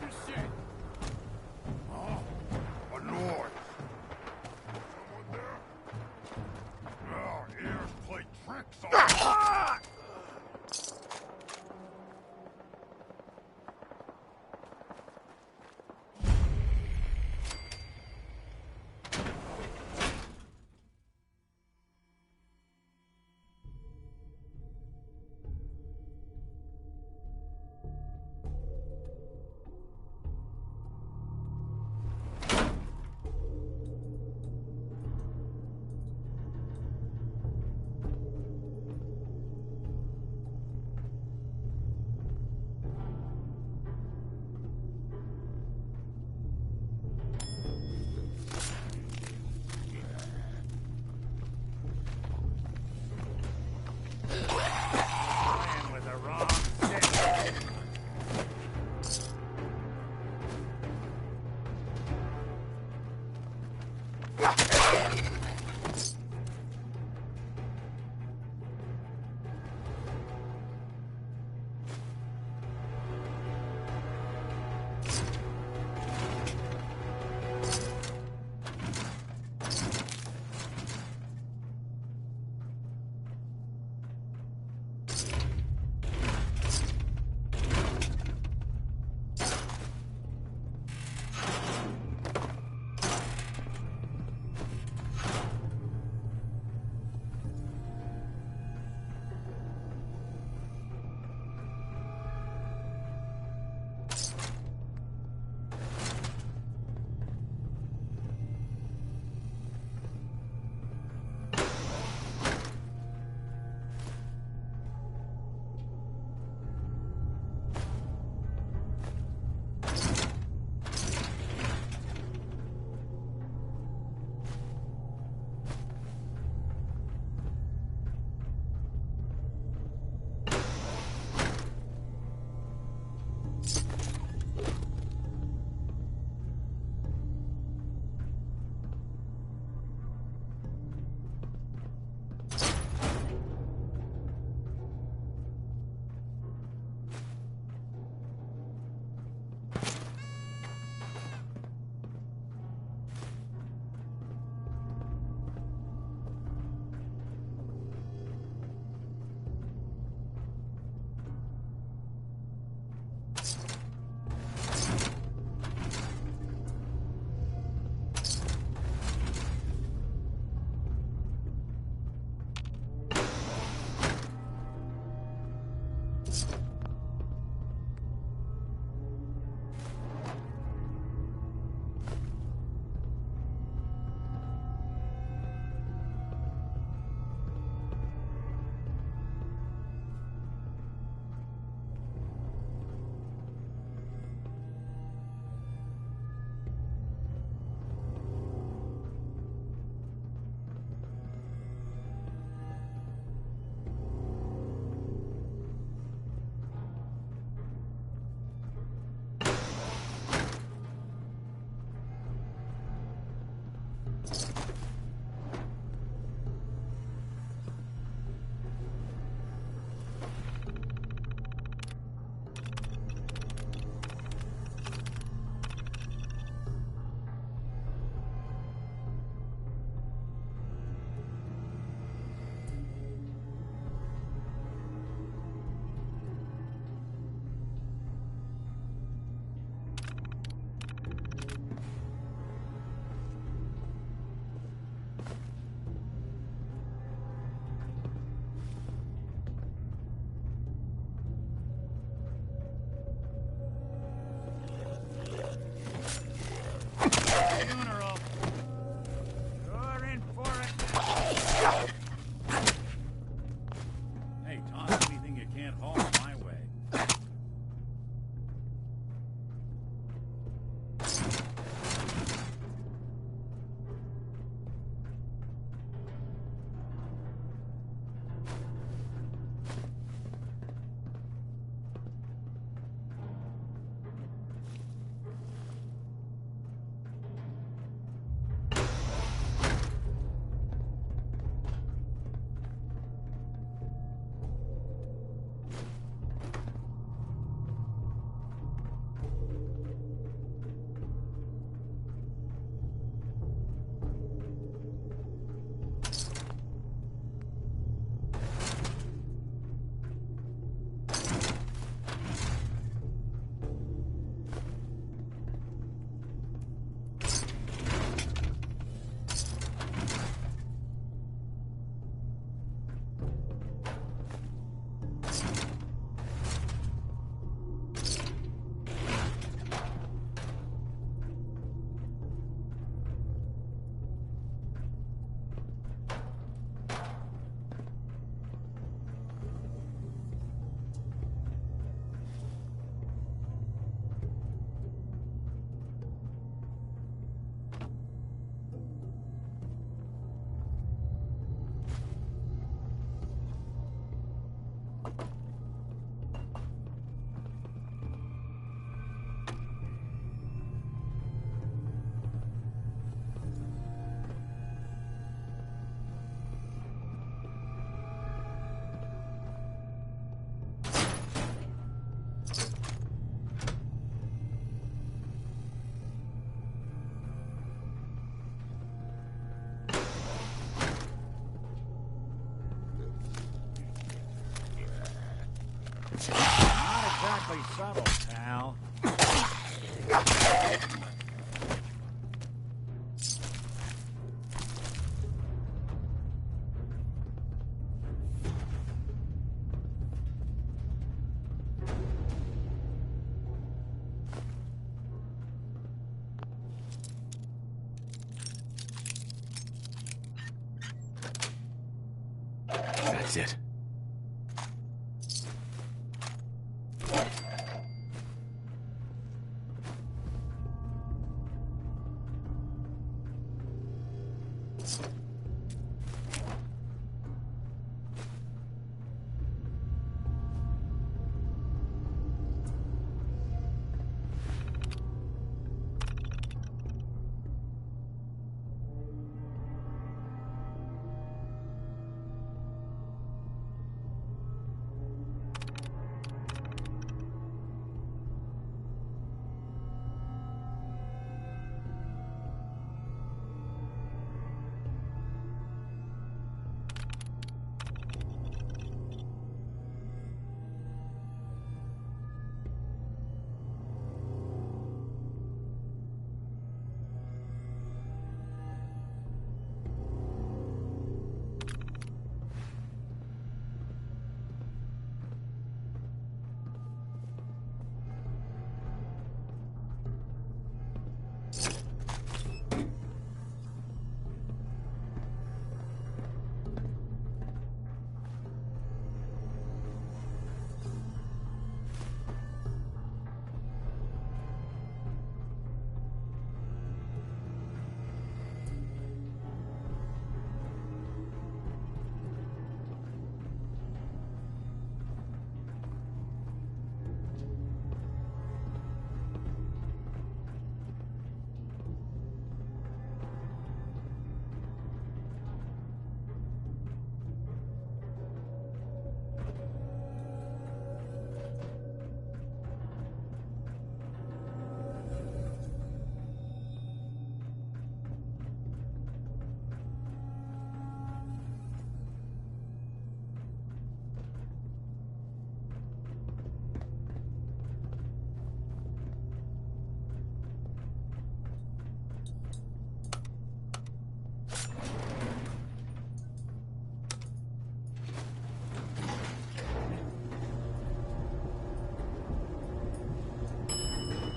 Huh? A noise. Someone there? Our ears play tricks on us. That's it.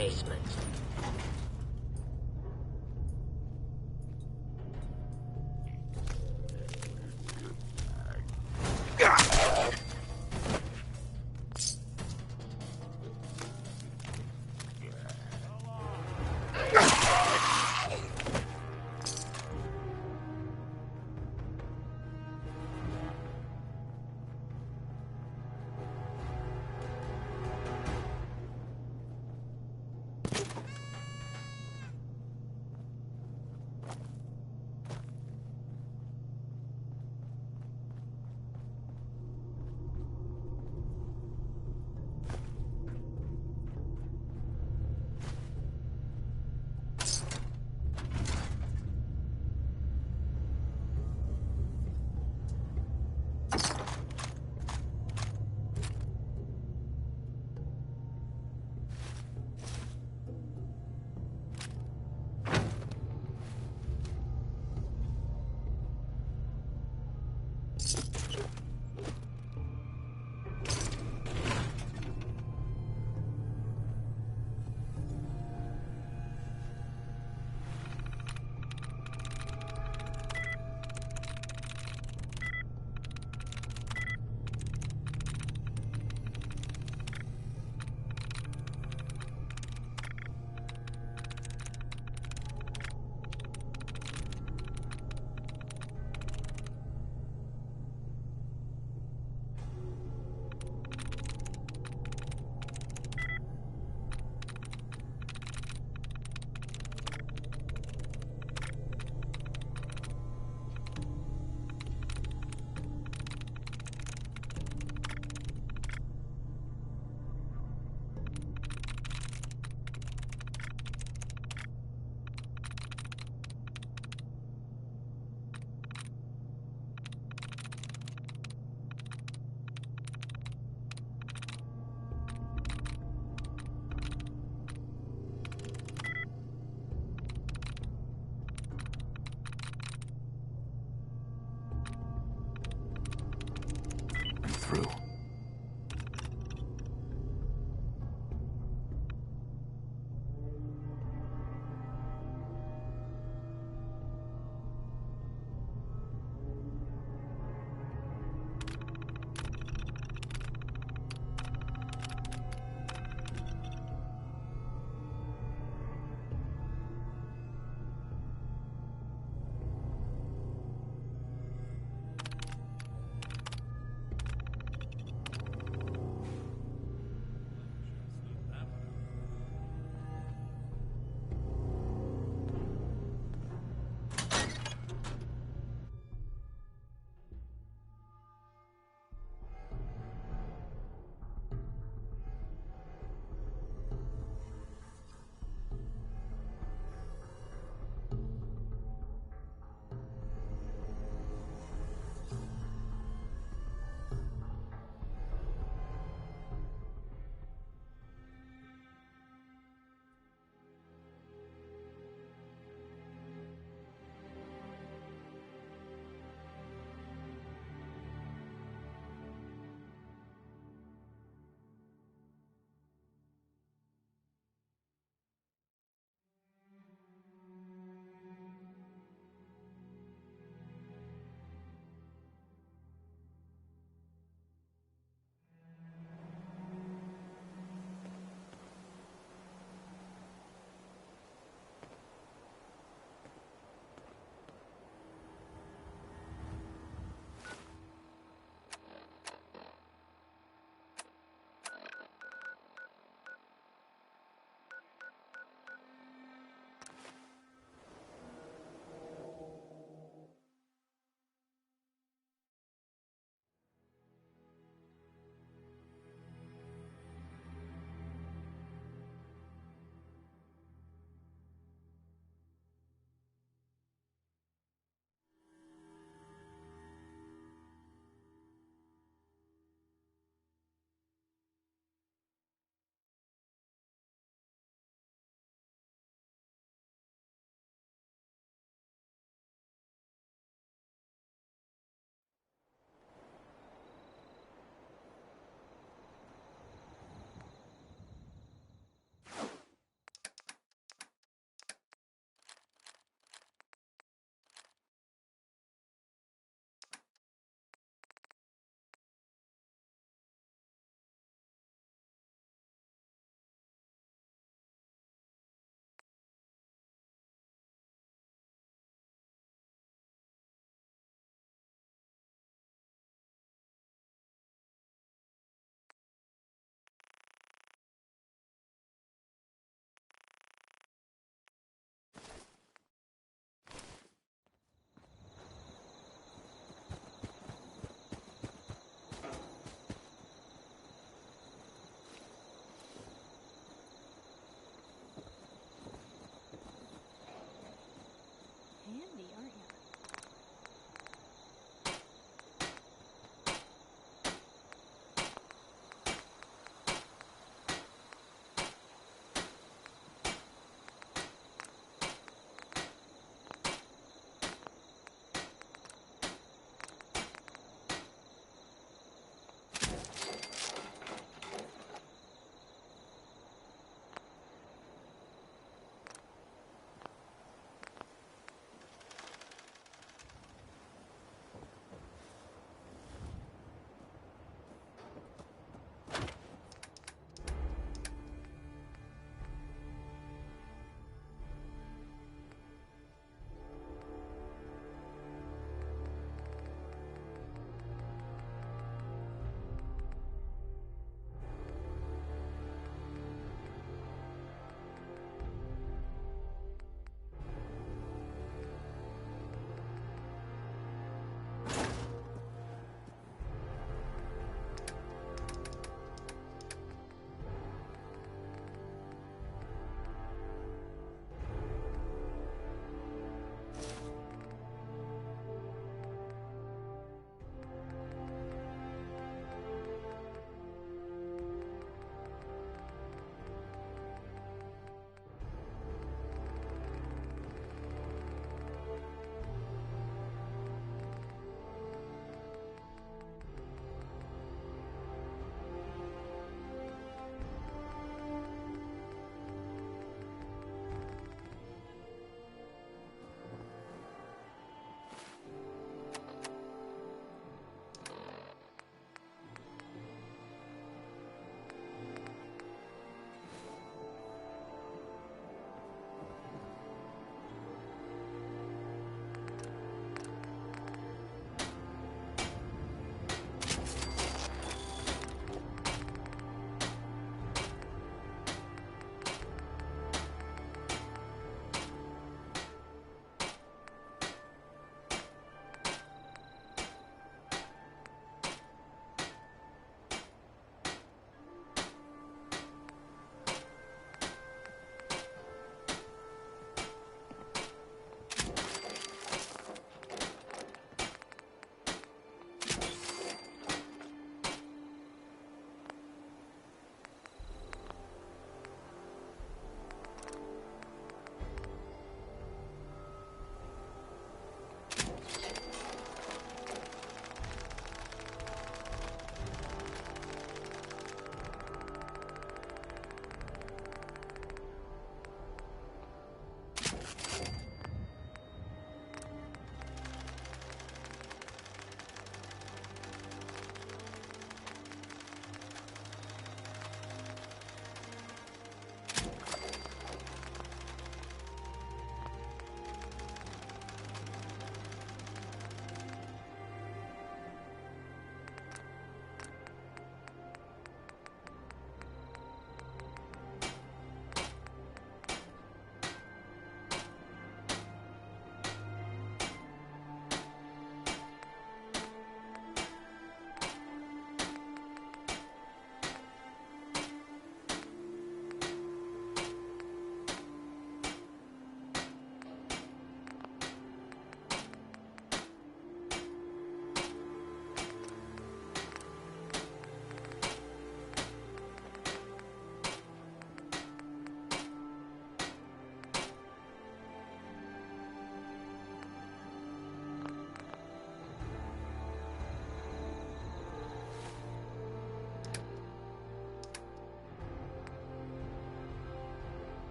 Basement. Through.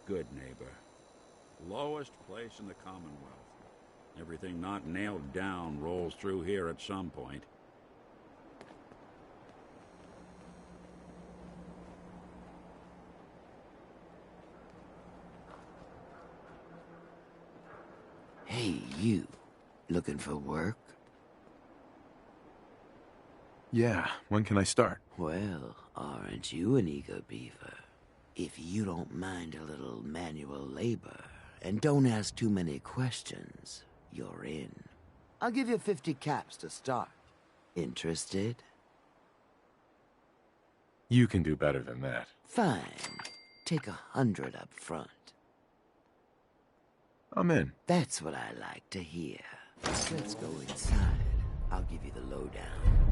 Good neighbor. Lowest place in the Commonwealth. Everything not nailed down rolls through here at some point. Hey, you. Looking for work? Yeah, when can I start? Well, aren't you an eager beaver? If you don't mind a little manual labor, and don't ask too many questions, you're in. I'll give you 50 caps to start. Interested? You can do better than that. Fine. Take 100 up front. I'm in. That's what I like to hear. Let's go inside. I'll give you the lowdown.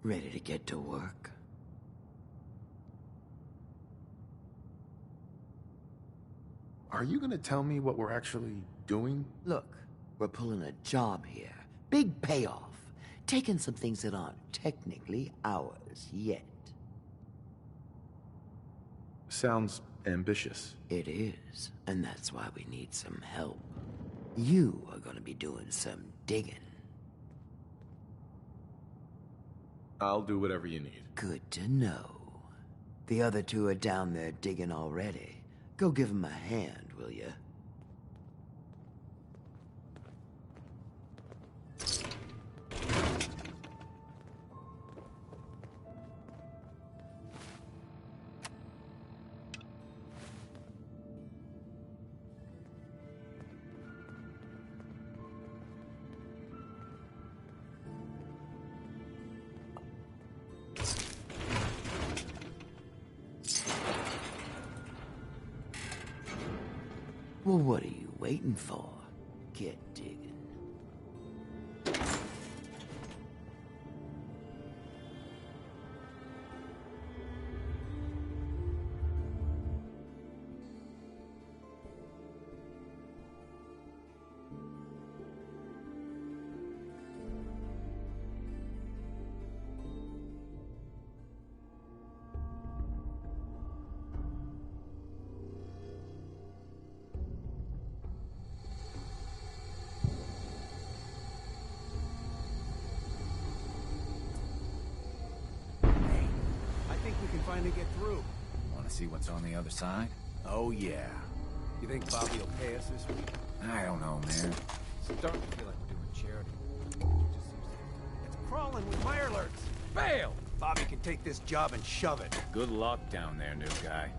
Ready to get to work? Are you gonna tell me what we're actually doing? Look, we're pulling a job here. Big payoff. Taking some things that aren't technically ours yet. Sounds ambitious. It is, and that's why we need some help. You are gonna be doing some digging. I'll do whatever you need. Good to know. The other two are down there digging already. Go give them a hand, will ya? Well, what are you waiting for? Get digging. Finally get through. Want to see what's on the other side? Oh, yeah. You think Bobby will pay us this week? I don't know, man. Starting to feel like we're doing charity. It's crawling with mirelurks. Fail! Bobby can take this job and shove it. Good luck down there, new guy.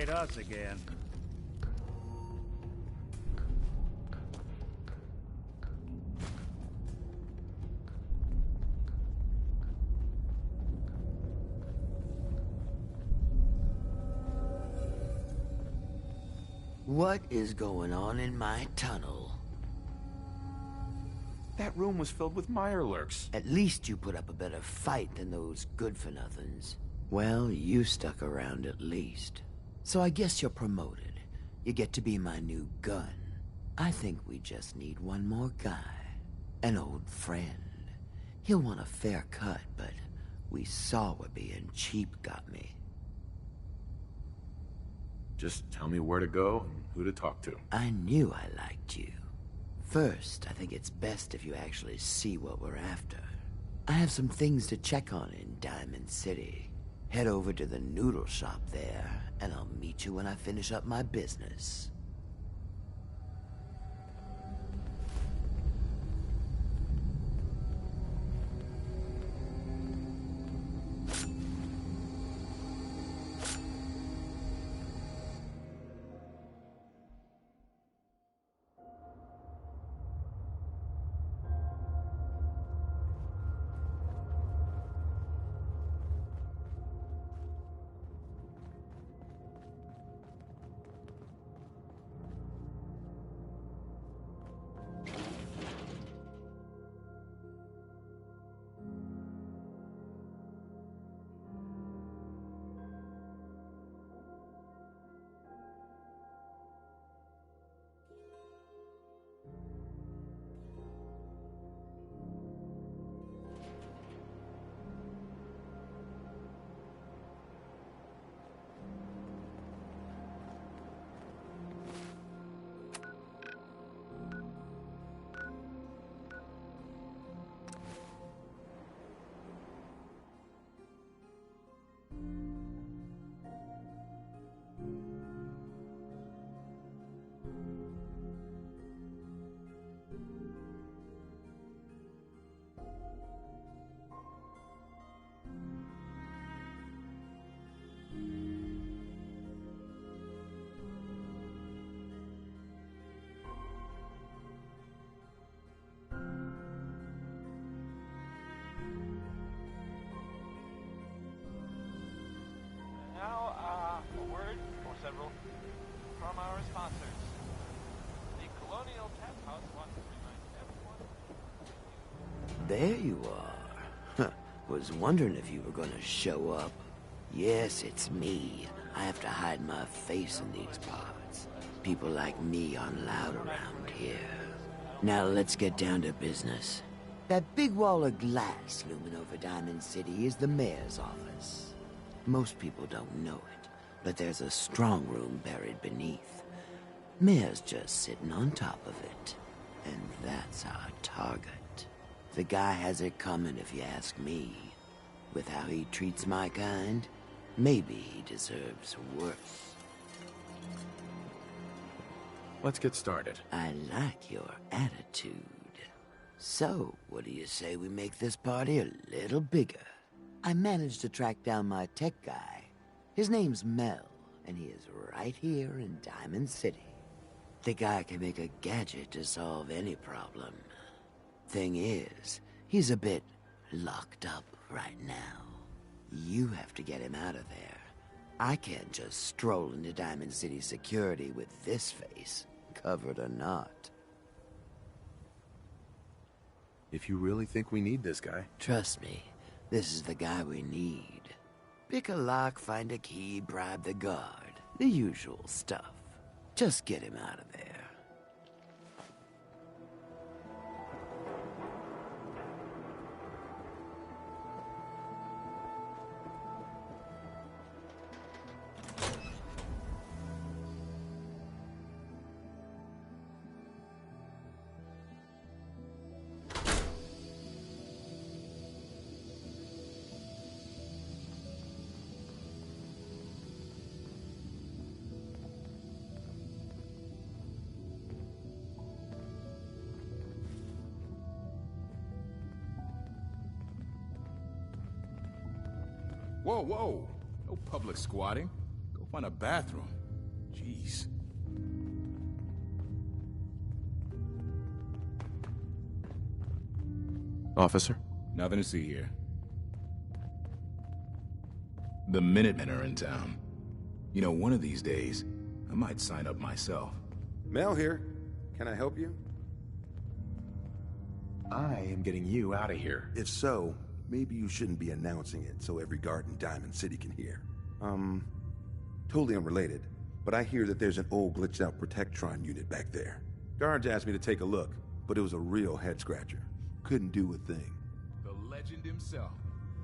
Us again. What is going on in my tunnel? That room was filled with mirelurks. At least you put up a better fight than those good-for-nothings. Well, you stuck around at least. So I guess you're promoted. You get to be my new gun. I think we just need one more guy. An old friend. He'll want a fair cut, but we saw what being cheap got me. Just tell me where to go and who to talk to. I knew I liked you. First, I think it's best if you actually see what we're after. I have some things to check on in Diamond City. Head over to the noodle shop there, and I'll meet you when I finish up my business. Now, a word or several from our sponsors. The Colonial Tap House wants to remind everyone. There you are. Huh. Was wondering if you were gonna show up. Yes, it's me. I have to hide my face in these parts. People like me aren't allowed around here. Now let's get down to business. That big wall of glass looming over Diamond City is the mayor's office. Most people don't know it, but there's a strong room buried beneath. Mayor's just sitting on top of it. And that's our target. The guy has it coming if you ask me. With how he treats my kind, maybe he deserves worse. Let's get started. I like your attitude. So, what do you say we make this party a little bigger? I managed to track down my tech guy. His name's Mel, and he is right here in Diamond City. The guy can make a gadget to solve any problem. Thing is, he's a bit locked up right now. You have to get him out of there. I can't just stroll into Diamond City security with this face, covered or not. If you really think we need this guy. Trust me, this is the guy we need. Pick a lock, find a key, bribe the guard. The usual stuff. Just get him out of there. Whoa, whoa! No public squatting. Go find a bathroom. Jeez. Officer? Nothing to see here. The Minutemen are in town. You know, one of these days, I might sign up myself. Mel here. Can I help you? I am getting you out of here. If so, maybe you shouldn't be announcing it so every guard in Diamond City can hear. Totally unrelated, but I hear that there's an old glitched out Protectron unit back there. Guards asked me to take a look, but it was a real head-scratcher. Couldn't do a thing. The legend himself.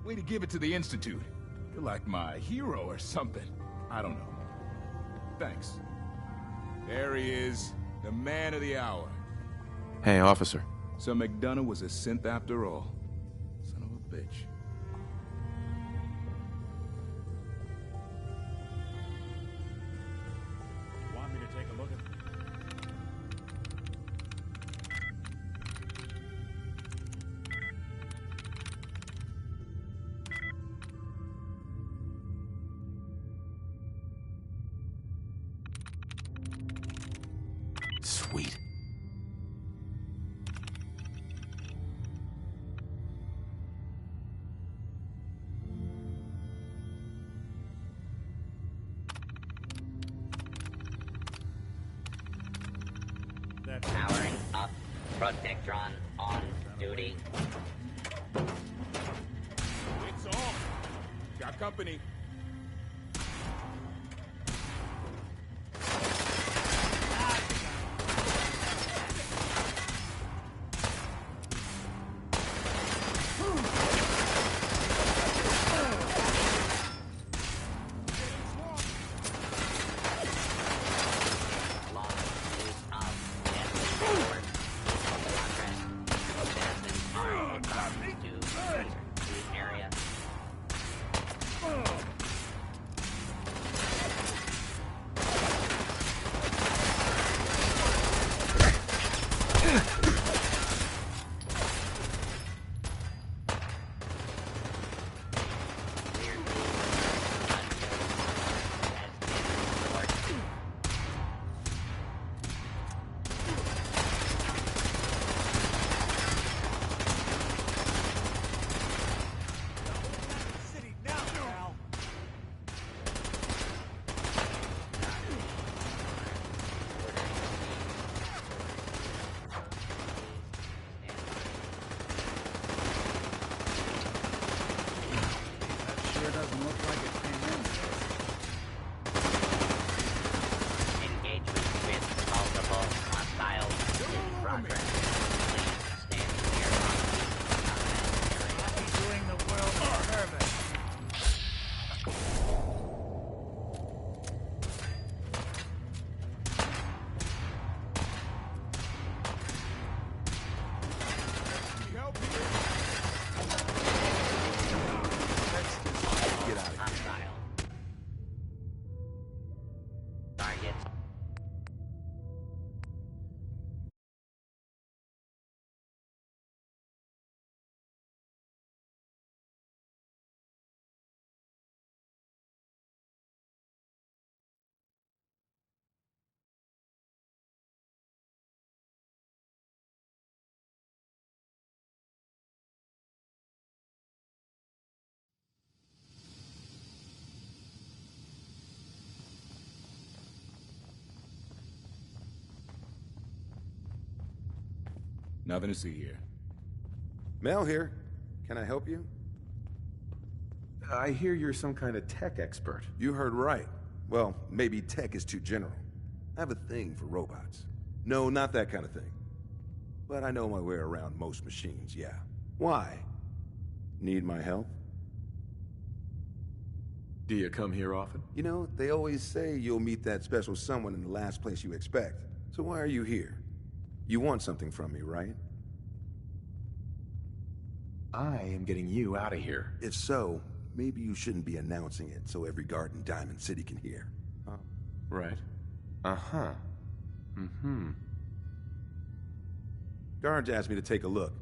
Way to give it to the Institute. You're like my hero or something. I don't know. Thanks. There he is, the man of the hour. Hey, officer. So McDonough was a synth after all. Son of a bitch. You want me to take a look at... Sweet. Powering up. Protectron on duty. It's on. Got company. Nothing to see here. Mel here. Can I help you? I hear you're some kind of tech expert. You heard right. Well, maybe tech is too general. I have a thing for robots. No, not that kind of thing. But I know my way around most machines, yeah. Why? Need my help? Do you come here often? You know, they always say you'll meet that special someone in the last place you expect. So why are you here? You want something from me, right? I am getting you out of here. If so, maybe you shouldn't be announcing it so every guard in Diamond City can hear. Right. Uh-huh. Mm-hmm. Guards asked me to take a look.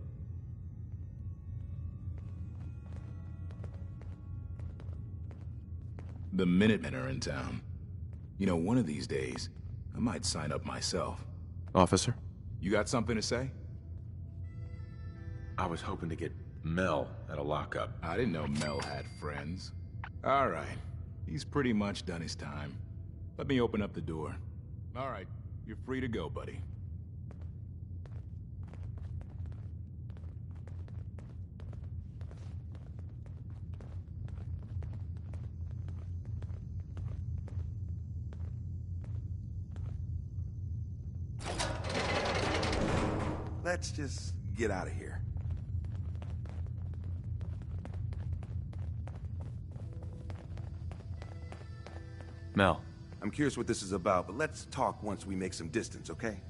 The Minutemen are in town. You know, one of these days, I might sign up myself. Officer? You got something to say? I was hoping to get Mel at a lockup. I didn't know Mel had friends. All right. He's pretty much done his time. Let me open up the door. All right. You're free to go, buddy. Let's just get out of here. Mel, I'm curious what this is about, but let's talk once we make some distance, okay?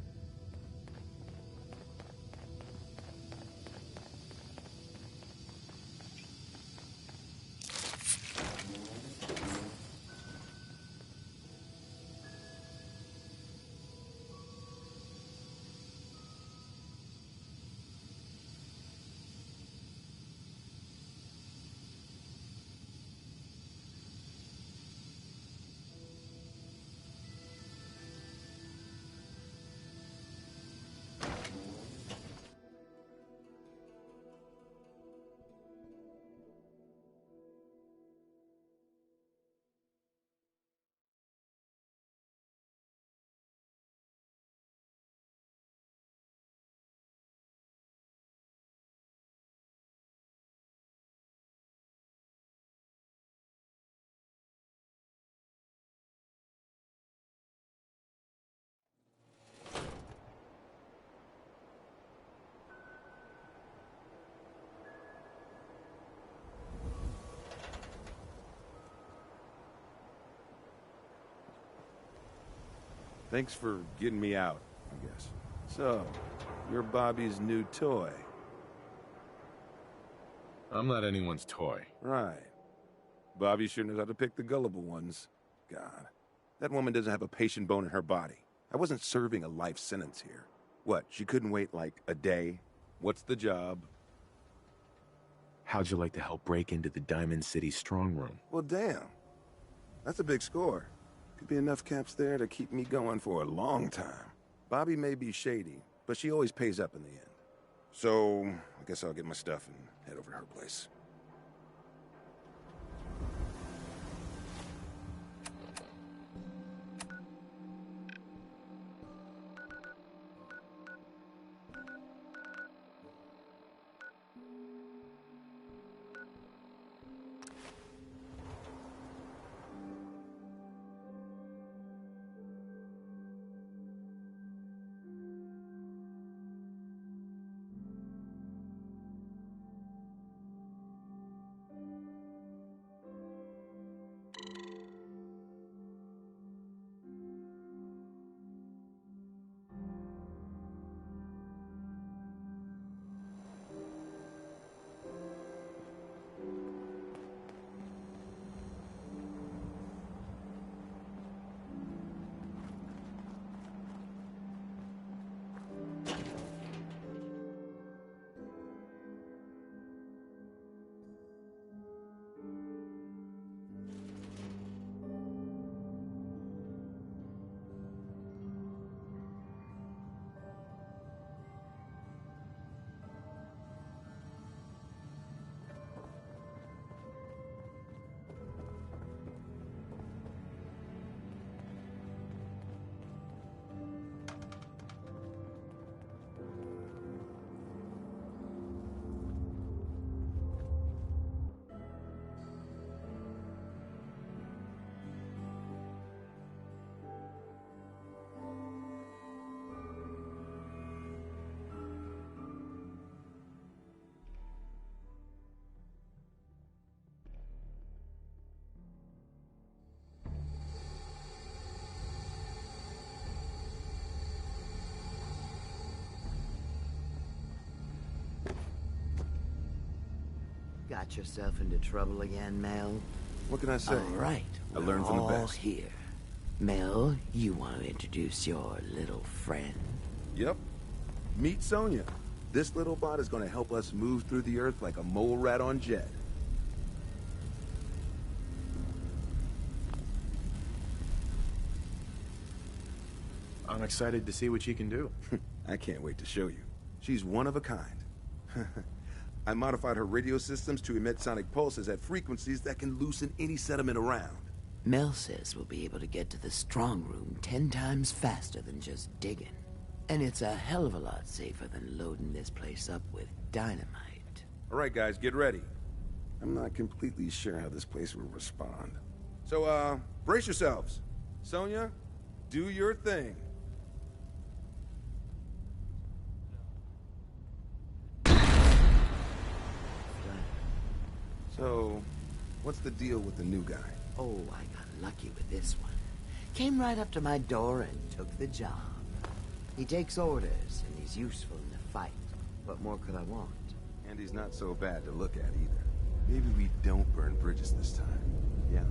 Thanks for getting me out, I guess. So, you're Bobby's new toy. I'm not anyone's toy. Right. Bobby sure knows how to pick the gullible ones. God. That woman doesn't have a patient bone in her body. I wasn't serving a life sentence here. What, she couldn't wait like a day? What's the job? How'd you like to help break into the Diamond City strong room? Well, damn. That's a big score. Could be enough caps there to keep me going for a long time. Bobby may be shady, but she always pays up in the end. So, I guess I'll get my stuff and head over to her place. Got yourself into trouble again, Mel? What can I say? All right. I learned from the best. Here. Mel, you want to introduce your little friend? Yep. Meet Sonya. This little bot is going to help us move through the earth like a mole rat on jet. I'm excited to see what she can do. I can't wait to show you. She's one of a kind. I modified her radio systems to emit sonic pulses at frequencies that can loosen any sediment around. Mel says we'll be able to get to the strong room 10 times faster than just digging. And it's a hell of a lot safer than loading this place up with dynamite. All right, guys, get ready. I'm not completely sure how this place will respond. So, brace yourselves. Sonya, do your thing. So, what's the deal with the new guy? Oh, I got lucky with this one. Came right up to my door and took the job. He takes orders, and he's useful in the fight. What more could I want? And he's not so bad to look at either. Maybe we don't burn bridges this time. Yeah?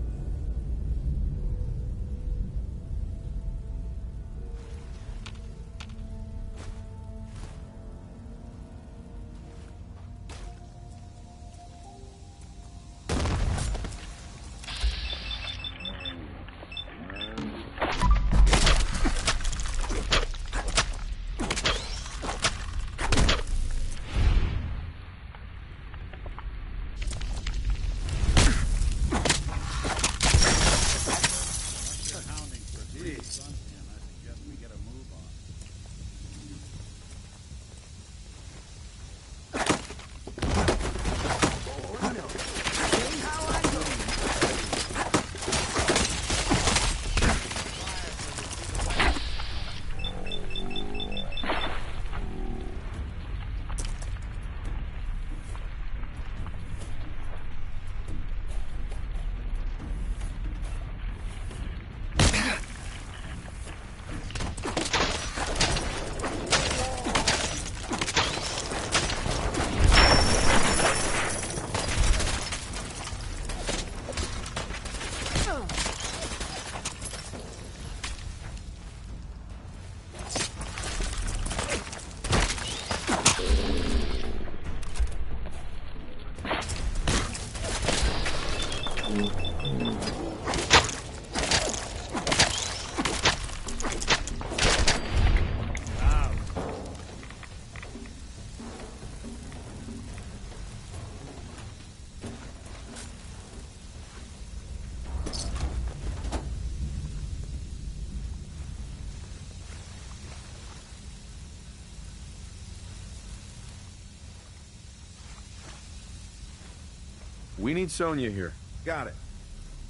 We need Sonya here. Got it.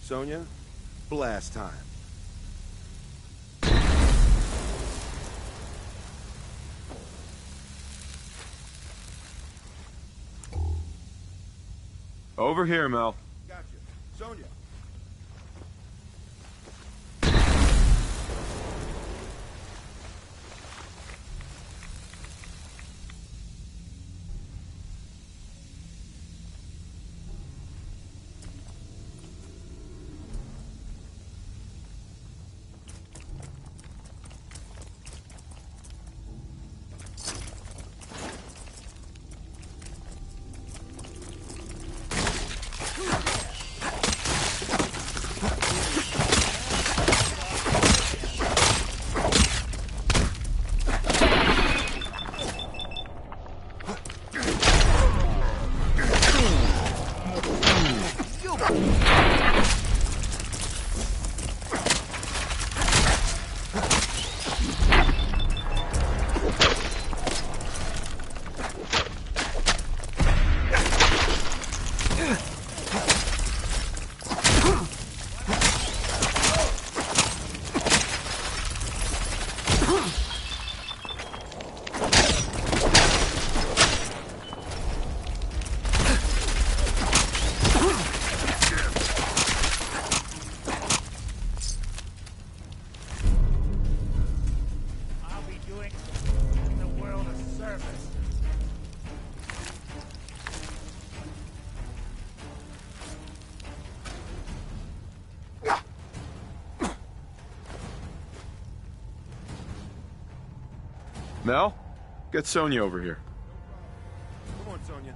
Sonya, blast time. Over here, Mel. Gotcha. Sonya. Mel, get Sonya over here. Come on, Sonya.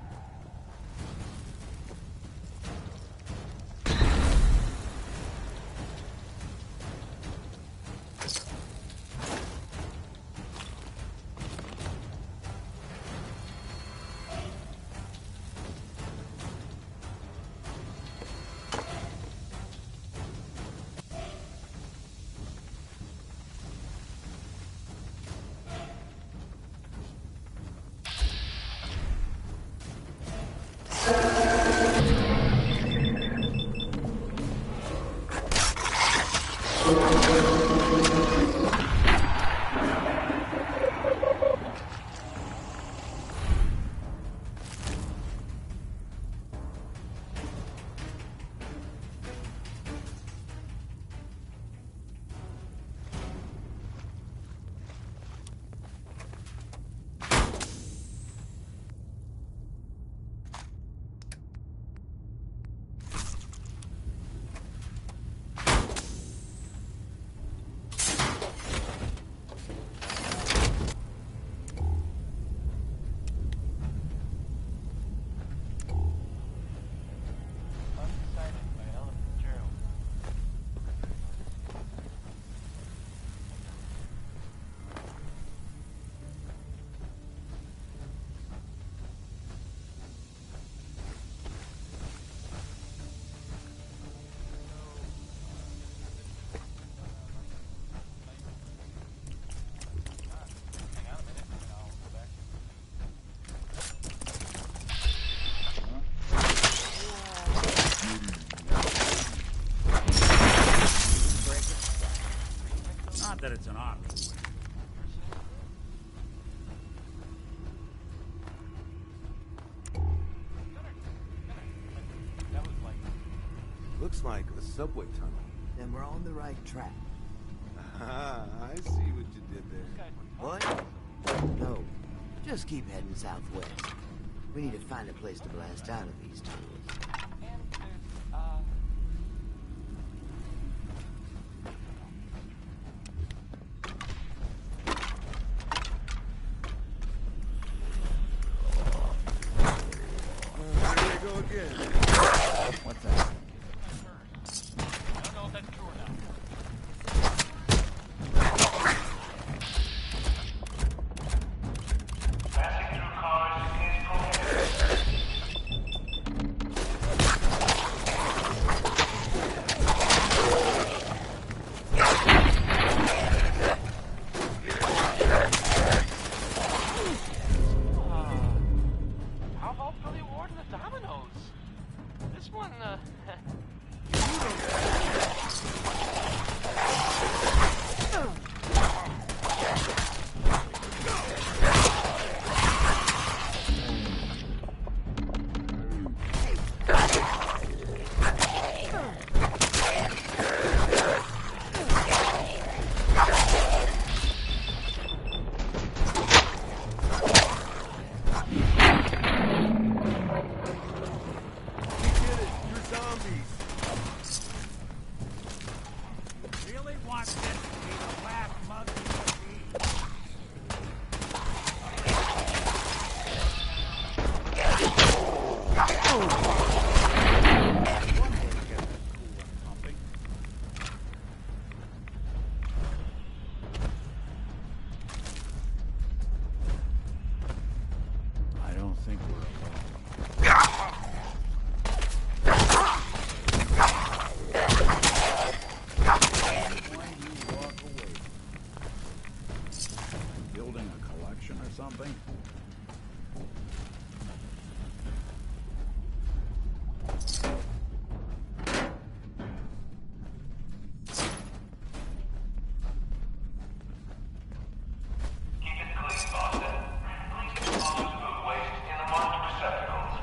Looks like a subway tunnel. Then we're on the right track. Ah, I see what you did there. What? No. Just keep heading southwest. We need to find a place to blast out of these tunnels. And there's, Here we go again. What's that? I don't know if that's true or not. Passing through cars is prohibited. How about Billy Ward and the Dominoes? This one, Really want this to be the last mug you can eat. I don't think we're alone. Why do you walk away? Building a collection or something? keep it clean, Boston. Please dispose of food waste in the marked receptacles.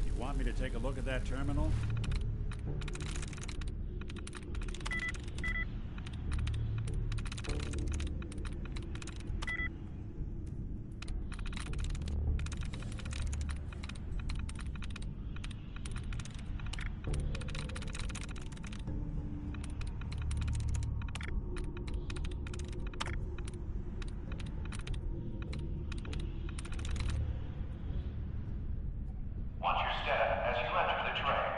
You want me to take a look at that terminal? Watch your step as you enter the train.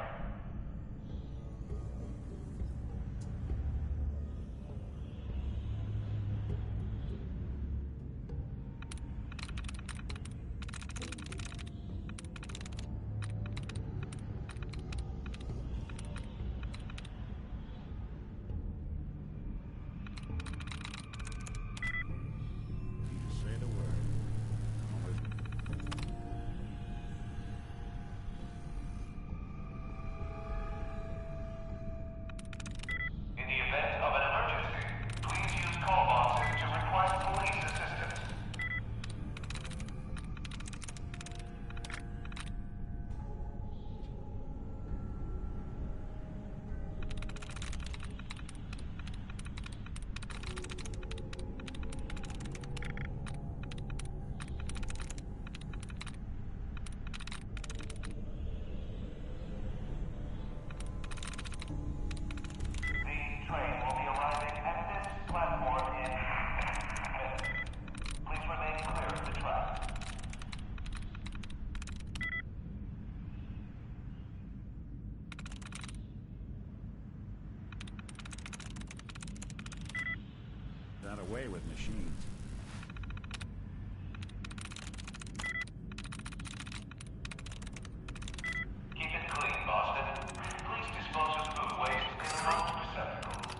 You say the word. Come with me. In the event of an emergency, please use call boxes to request police assistance. The train will be arriving at this platform in minutes. Please remain clear of the track. That away with machines. Keep it clean, Boston. Please dispose of food waste in the marked receptacles.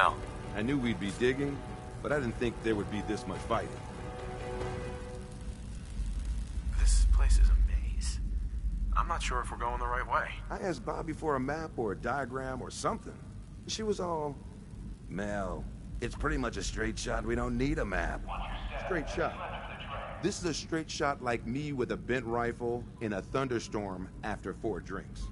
Mel? I knew we'd be digging, but I didn't think there would be this much fighting. This place is a maze. I'm not sure if we're going the right way. I asked Bobby for a map or a diagram or something. She was all, Mel, it's pretty much a straight shot. We don't need a map. Straight shot. This is a straight shot like me with a bent rifle in a thunderstorm after 4 drinks.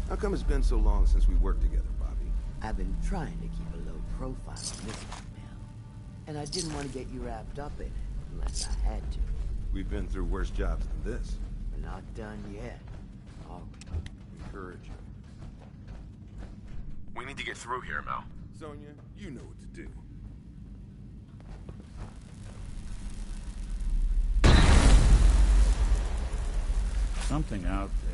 How come it's been so long since we worked together, Bobby? I've been trying to keep a low profile on this one, Mel. And I didn't want to get you wrapped up in it unless I had to. We've been through worse jobs than this. We're not done yet, are we? Encourage you. We need to get through here, Mel. Sonia, you know what to do. Something out there.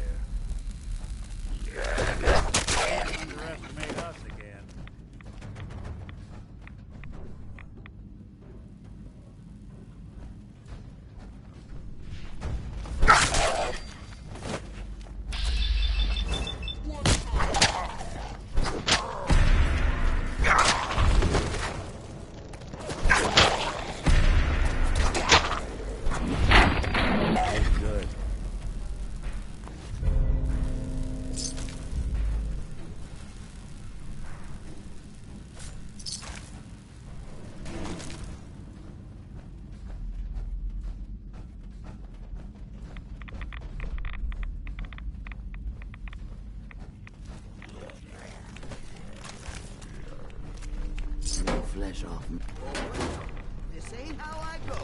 Can't underestimate us again. Good. No flesh off me. This ain't how I go.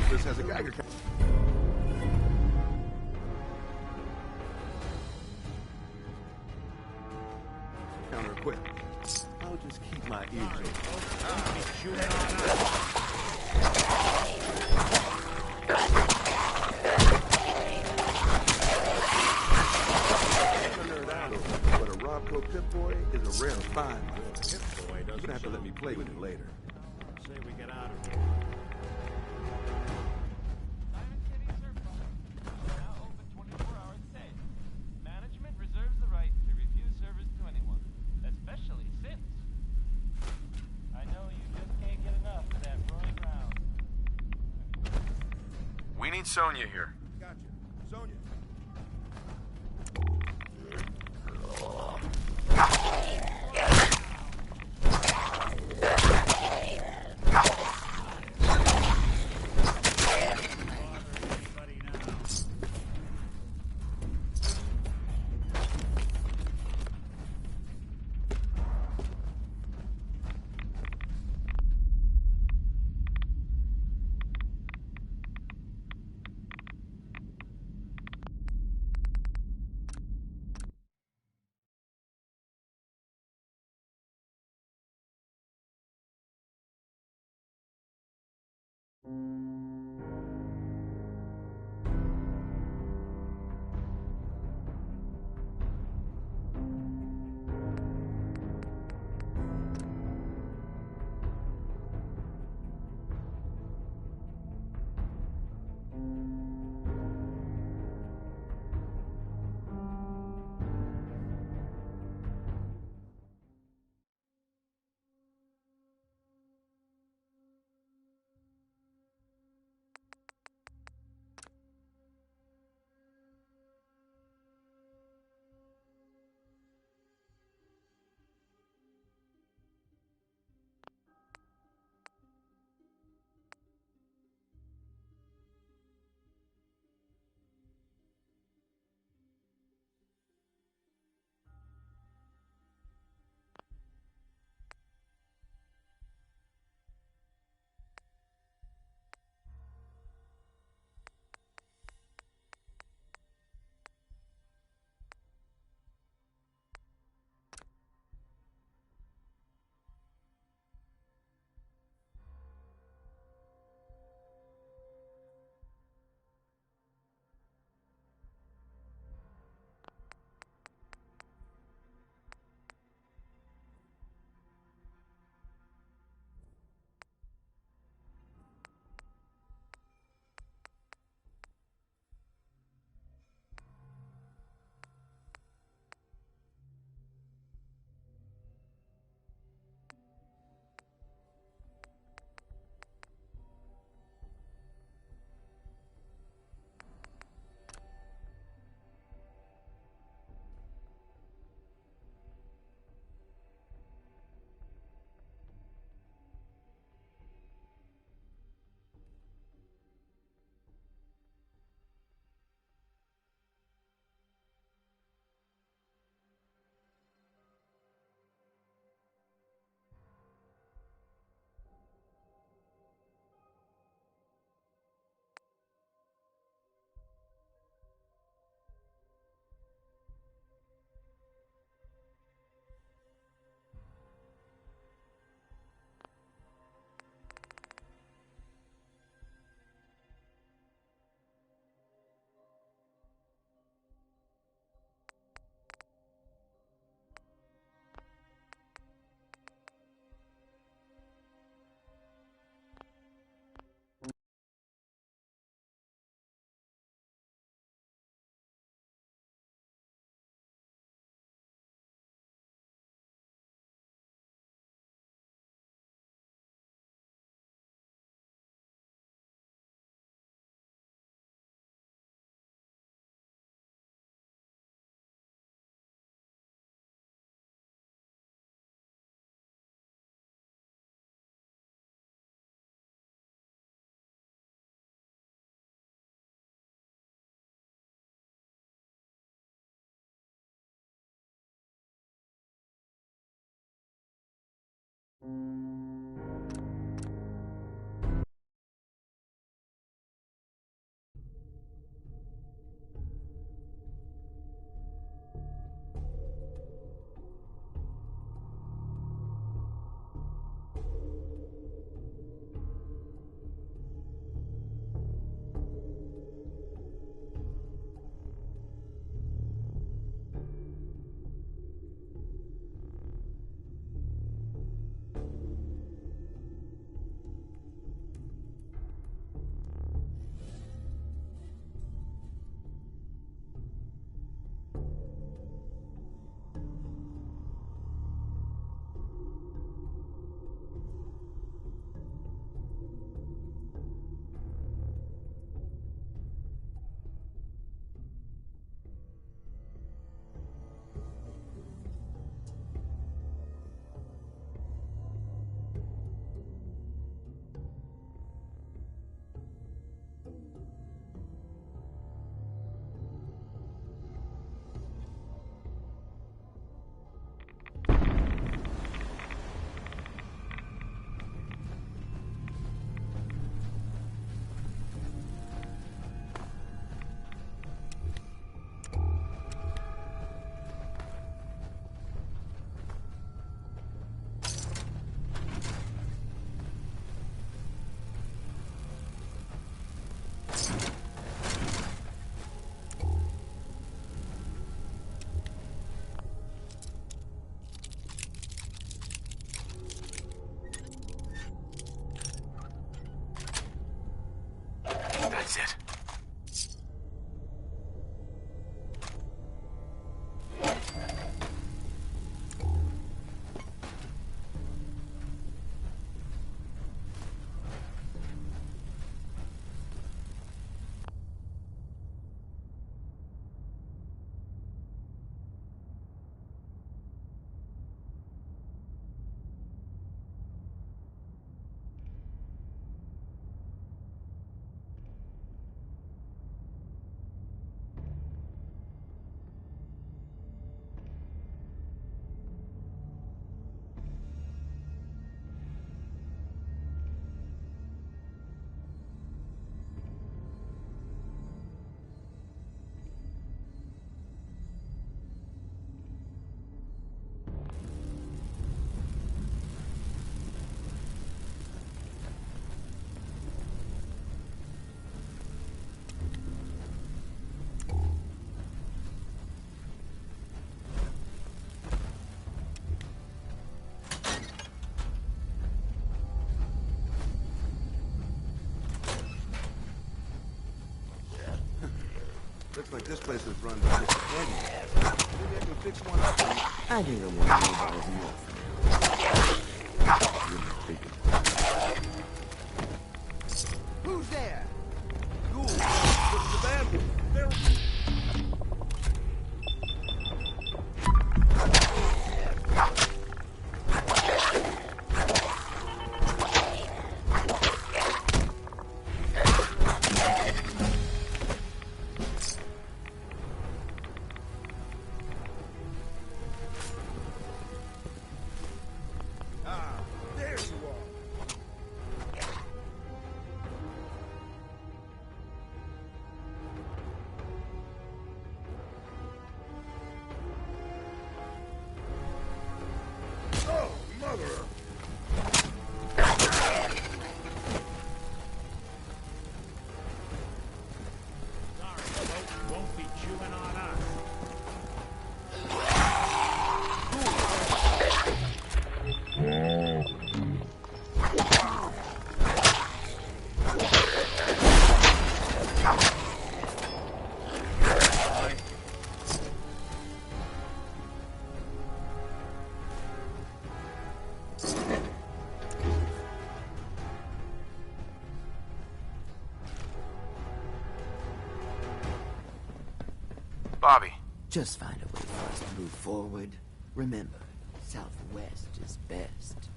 This has a Geiger counter. Counter equipped. I'll just keep my ears open. But a Robco Pip-Boy is a rare find. You're gonna have to let me play with it later. Say we get out of here. Diamond City Surplus is now open 24 hours a day. Management reserves the right to refuse service to anyone, especially since I know you just can't get enough of that rolling round. We need Sonia here. Gotcha. Sonia. That's it. Looks like this place is run by Mr. Candy. Maybe I can fix one up. I think I want to know about more. Who's there? Cool. This is the bad one. Bobby. Just find a way for us to move forward. Remember, southwest is best.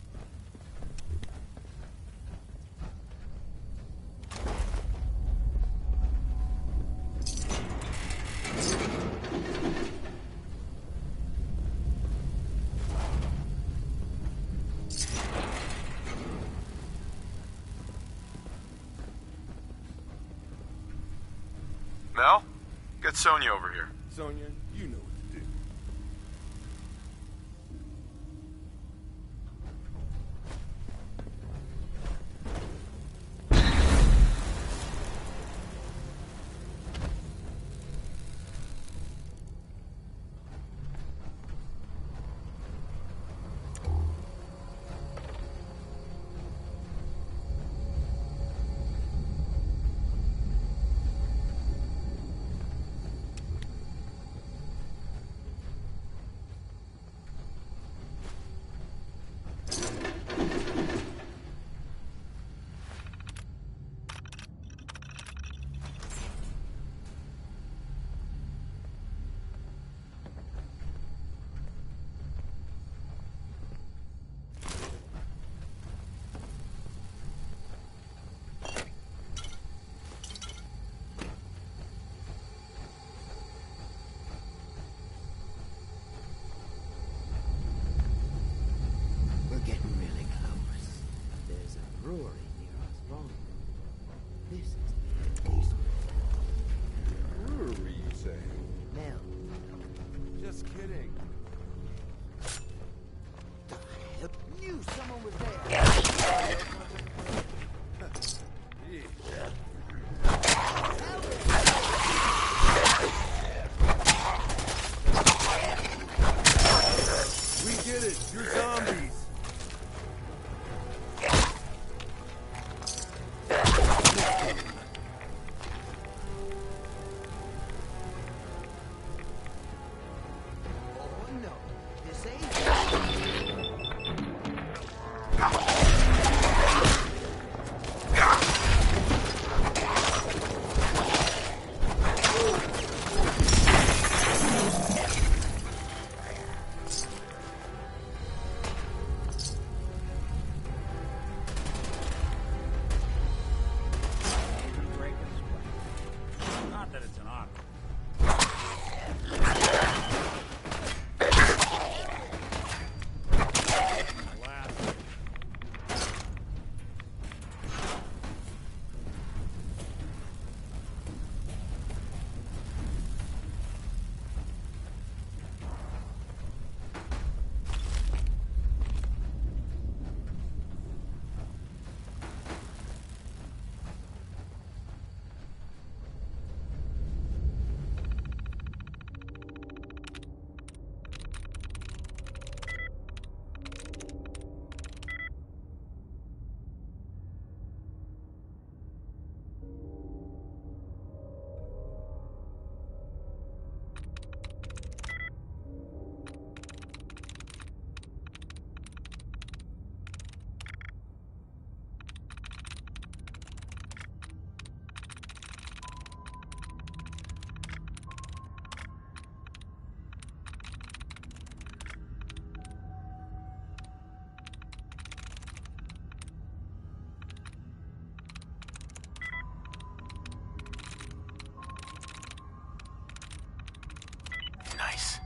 Mel? Get Sonya over here. Sonya, you know what to do. We're getting really close. There's a brewery near our spawn. This is the east. Brewery, you say? Mel, Just kidding. the hell? Knew someone was there. We get it. You're zombies. Oh no, this ain't. Not that it's an option. Last. Nice.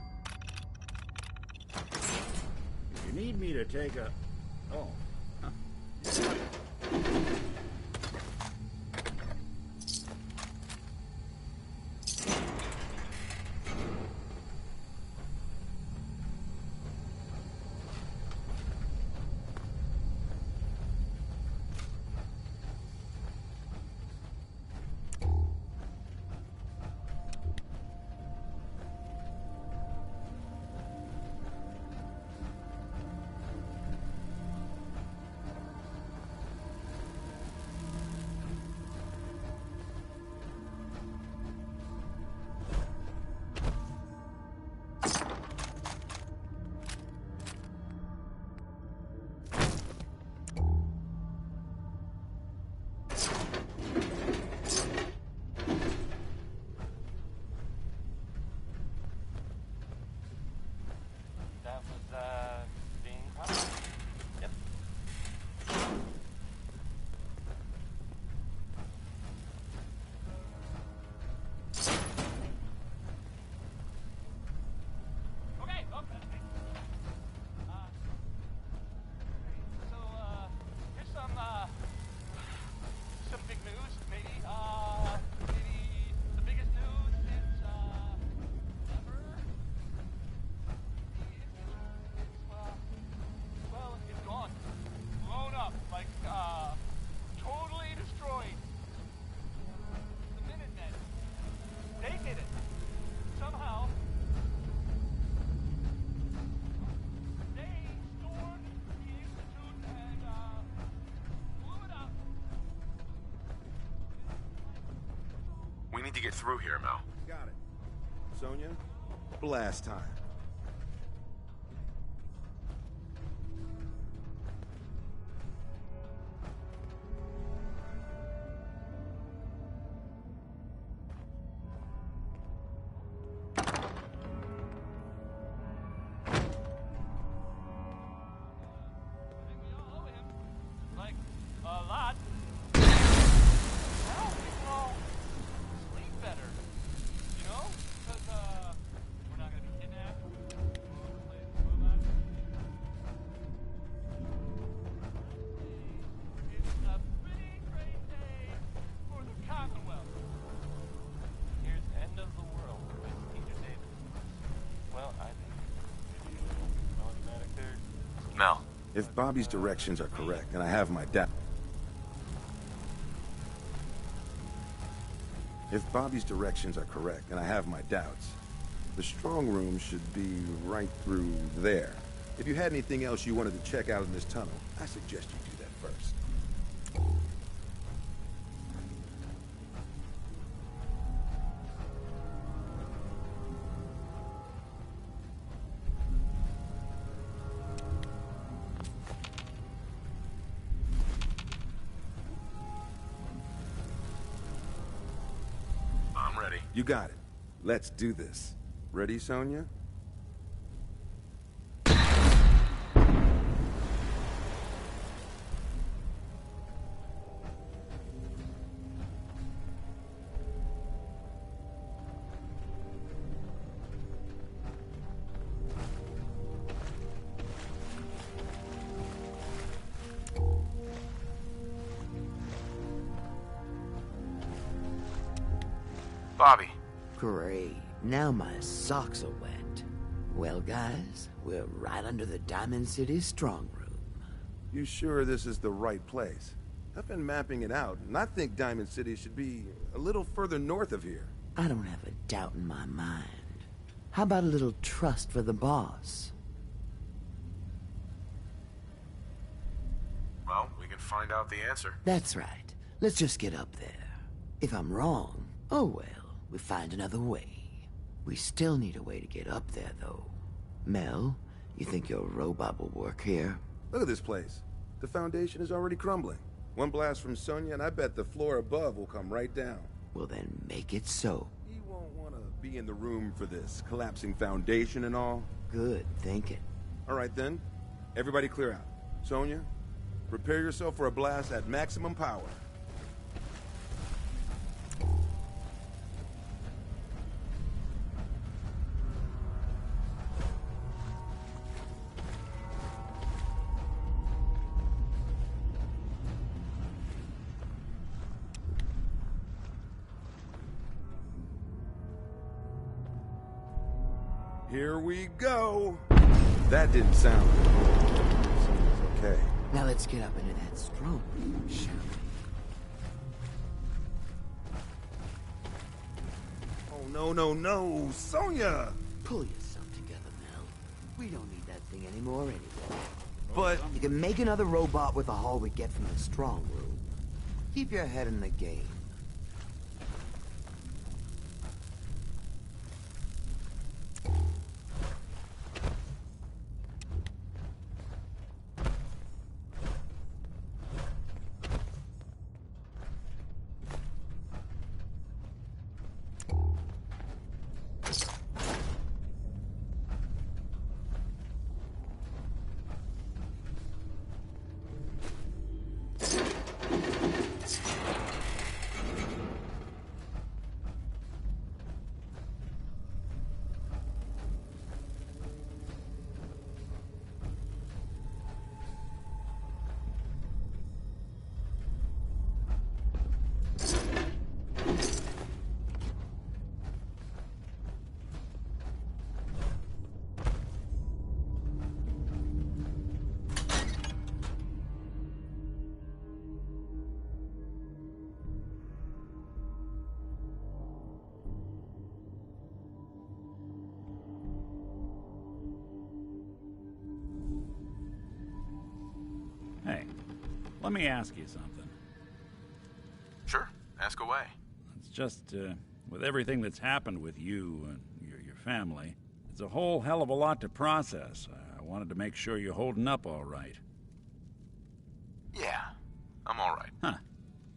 If you need me to take a... Oh. Huh. made it. Somehow. They stormed the Institute and, blew it up. We need to get through here, Mel. Got it. Sonia, blast time. I think we all owe him. Like, a lot. Now we can all sleep better. You know? Because, we're not gonna be kidnapped. It's a pretty great day for the Commonwealth. Here's End of the World with Teacher David. Well, I think. Automatic third. Mel. If Bobby's directions are correct, and I have my doubt. If Bobby's directions are correct, and I have my doubts, the strong room should be right through there. If you had anything else you wanted to check out in this tunnel, I suggest you do that first. I'm ready. You got it. Let's do this. Ready, Sonia? Bobby. Great. Now my socks are wet. Well, guys, we're right under the Diamond City strong room. You sure this is the right place? I've been mapping it out, and I think Diamond City should be a little further north of here. I don't have a doubt in my mind. How about a little trust for the boss? Well, we can find out the answer. That's right. Let's just get up there. If I'm wrong, oh well, we find another way. We still need a way to get up there, though. Mel, you think your robot will work here? Look at this place. The foundation is already crumbling. One blast from Sonia, and I bet the floor above will come right down. Well, then make it so. You won't want to be in the room for this collapsing foundation and all. Good thinking. All right, then. Everybody clear out. Sonia, prepare yourself for a blast at maximum power. Here we go. That didn't sound good. Seems okay. Now let's get up into that strong room, shall we? Oh, no, no, no. Sonia! Pull yourself together, Mel. We don't need that thing anymore anyway. But You can make another robot with the haul we get from the strong room. Keep your head in the game. Let me ask you something. Sure, ask away. It's just, with everything that's happened with you and your family, it's a whole hell of a lot to process. I wanted to make sure you're holding up all right. Yeah, I'm all right. Huh.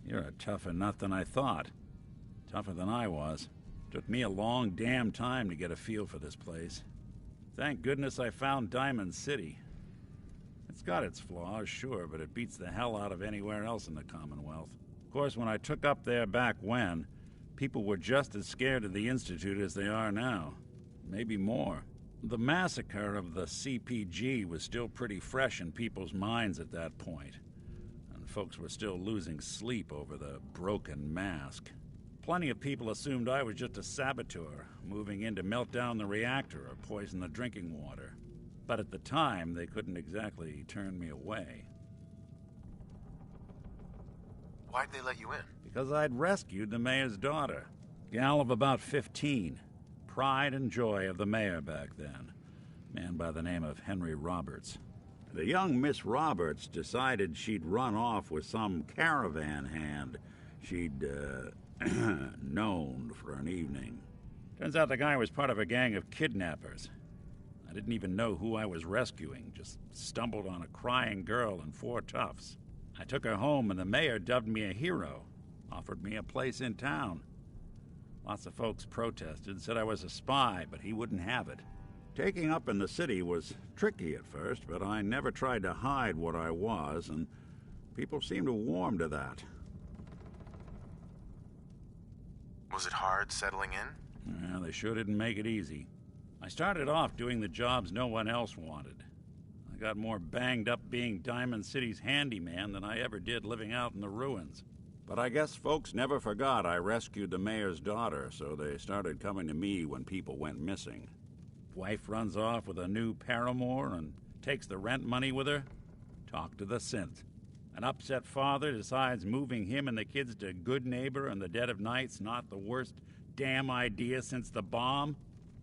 You're a tougher nut than I thought. Tougher than I was. Took me a long damn time to get a feel for this place. Thank goodness I found Diamond City. It's got its flaws, sure, but it beats the hell out of anywhere else in the Commonwealth. Of course, when I took up there back when, people were just as scared of the Institute as they are now. Maybe more. The massacre of the CPG was still pretty fresh in people's minds at that point, and folks were still losing sleep over the broken mask. Plenty of people assumed I was just a saboteur, moving in to melt down the reactor or poison the drinking water. But at the time, they couldn't exactly turn me away. Why'd they let you in? Because I'd rescued the mayor's daughter. Gal of about 15. Pride and joy of the mayor back then. Man by the name of Henry Roberts. The young Miss Roberts decided she'd run off with some caravan hand she'd, known for an evening. Turns out the guy was part of a gang of kidnappers. I didn't even know who I was rescuing, just stumbled on a crying girl and 4 toughs. I took her home and the mayor dubbed me a hero, offered me a place in town. Lots of folks protested, said I was a spy, but he wouldn't have it. Taking up in the city was tricky at first, but I never tried to hide what I was, and people seemed to warm to that. Was it hard settling in? Yeah, they sure didn't make it easy. I started off doing the jobs no one else wanted. I got more banged up being Diamond City's handyman than I ever did living out in the ruins. But I guess folks never forgot I rescued the mayor's daughter, so they started coming to me when people went missing. Wife runs off with a new paramour and takes the rent money with her. Talk to the synth. An upset father decides moving him and the kids to Good Neighbor in the dead of night's not the worst damn idea since the bomb.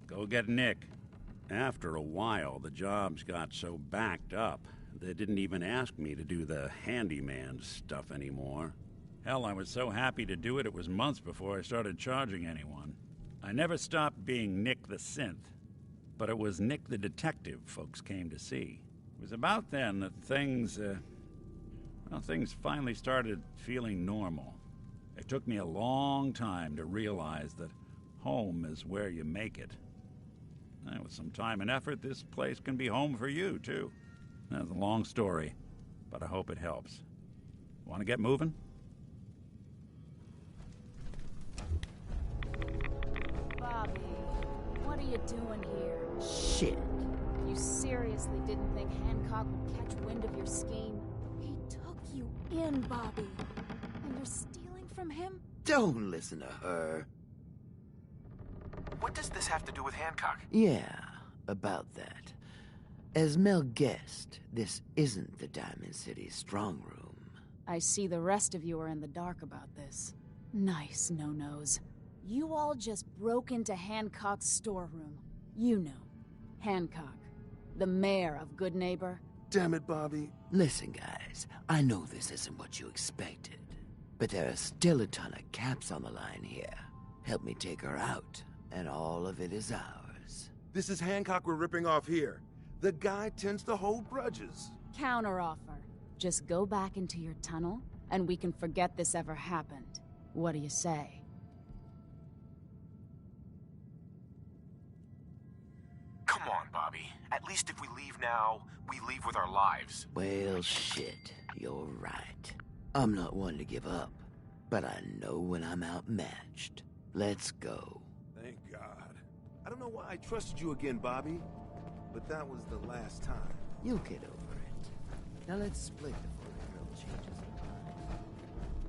Go get Nick. After a while, the jobs got so backed up, they didn't even ask me to do the handyman stuff anymore. Hell, I was so happy to do it, it was months before I started charging anyone. I never stopped being Nick the Synth, but it was Nick the Detective folks came to see. It was about then that things finally started feeling normal. It took me a long time to realize that home is where you make it. And with some time and effort, this place can be home for you, too. That's a long story, but I hope it helps. Want to get moving? Bobby, what are you doing here? Shit. You seriously didn't think Hancock would catch wind of your scheme? He took you in, Bobby. And you're stealing from him? Don't listen to her. What does this have to do with Hancock? Yeah, about that. As Mel guessed, this isn't the Diamond City strong room. I see the rest of you are in the dark about this. Nice no-nos. You all just broke into Hancock's storeroom. You know, Hancock, the mayor of Good Neighbor. Damn it, Bobby. Listen, guys, I know this isn't what you expected, but there are still a ton of caps on the line here. Help me take her out, and all of it is ours. This is Hancock we're ripping off here. The guy tends to hold grudges. Counteroffer. Just go back into your tunnel, and we can forget this ever happened. What do you say? Come on, Bobby. At least if we leave now, we leave with our lives. Well, shit, you're right. I'm not one to give up, but I know when I'm outmatched. Let's go. Thank God. I don't know why I trusted you again, Bobby, but that was the last time. You'll get over it. Now let's split before the girl changes her mind.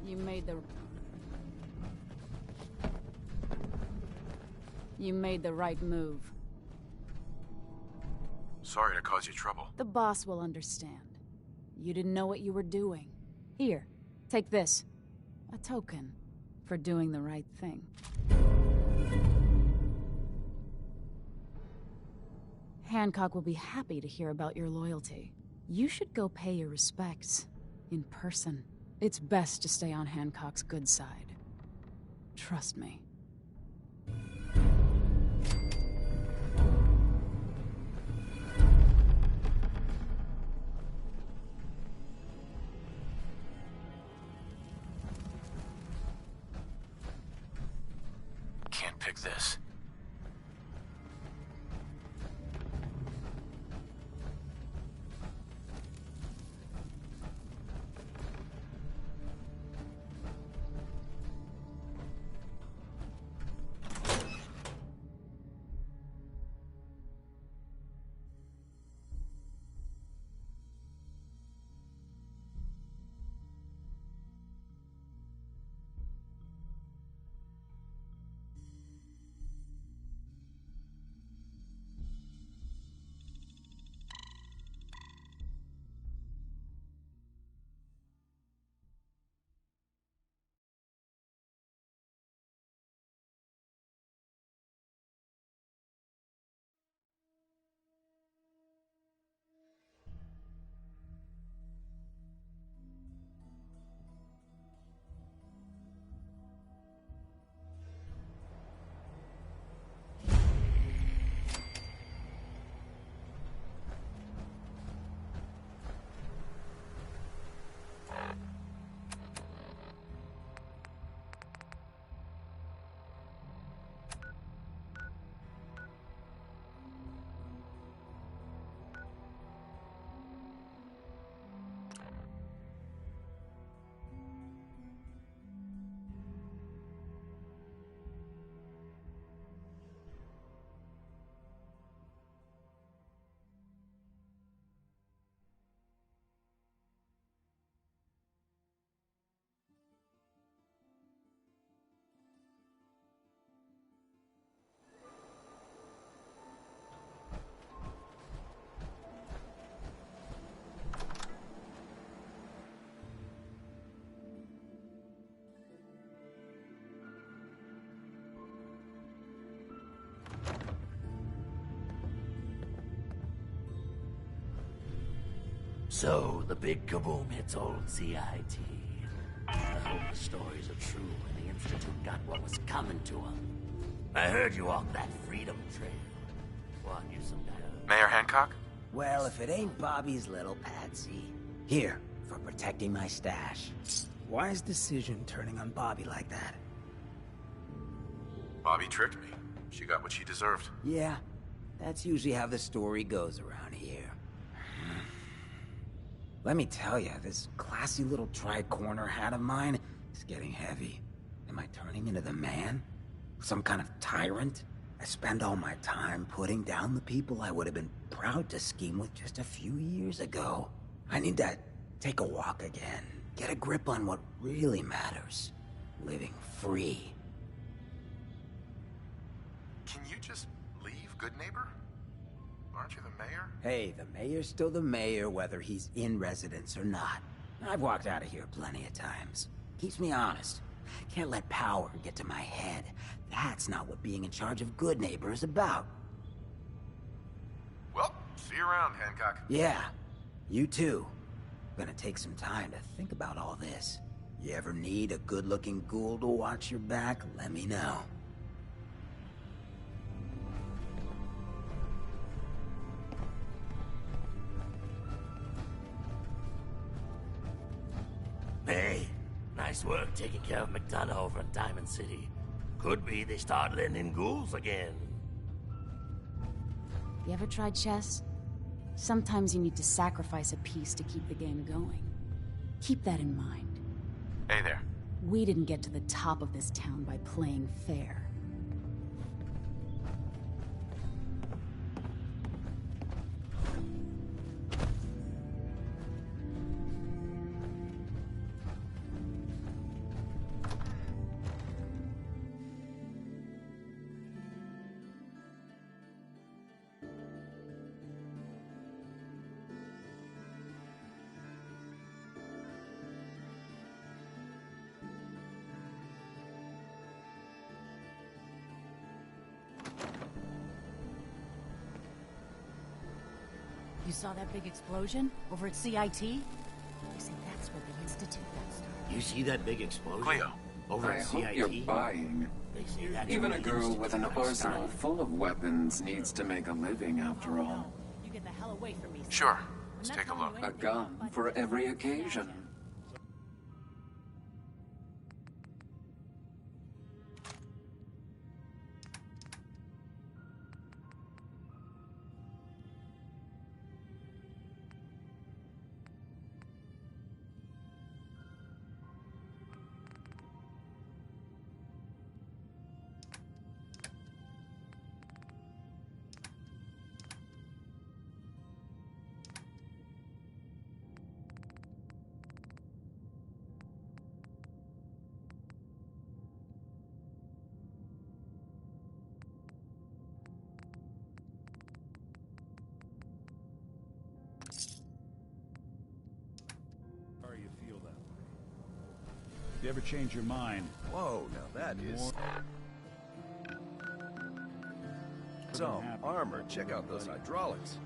You made the right move. Sorry to cause you trouble. The boss will understand. You didn't know what you were doing. Here, take this. A token for doing the right thing. Hancock will be happy to hear about your loyalty. You should go pay your respects. in person. It's best to stay on Hancock's good side. Trust me. Can't pick this. So, the big kaboom hits old CIT. I hope the stories are true and the Institute got what was coming to them. I heard you walked that freedom trail. What, you some kind of... Mayor Hancock? Well, if it ain't Bobby's little patsy. Here, for protecting my stash. Wise decision turning on Bobby like that. Bobby tricked me. She got what she deserved. Yeah, that's usually how the story goes around here. Let me tell you, this classy little tri-corner hat of mine is getting heavy. Am I turning into the man? Some kind of tyrant? I spend all my time putting down the people I would have been proud to scheme with just a few years ago. I need to take a walk again. Get a grip on what really matters. Living free. Can you just leave, good neighbor? Aren't you the mayor? Hey, the mayor's still the mayor whether he's in residence or not. I've walked out of here plenty of times. Keeps me honest. Can't let power get to my head. That's not what being in charge of Good Neighbor is about. Well, see you around, Hancock. Yeah, you too. Gonna take some time to think about all this. You ever need a good-looking ghoul to watch your back, let me know. Hey, nice work taking care of McDonough over in Diamond City. Could be they start letting in ghouls again. You ever tried chess? Sometimes you need to sacrifice a piece to keep the game going. Keep that in mind. Hey there. We didn't get to the top of this town by playing fair. You saw that big explosion over at CIT? You see, that's where the Institute got started. You see that big explosion? Cleo, Over I at hope CIT? you're buying. They say that's Even where a the girl Institute with an got arsenal started. full of weapons needs to make a living after all. You get the hell away from me. Sure. Let's take a look. A gun for every occasion. Sorry you feel that way. If you ever change your mind... Whoa, now that is... Some armor. Check out those hydraulics.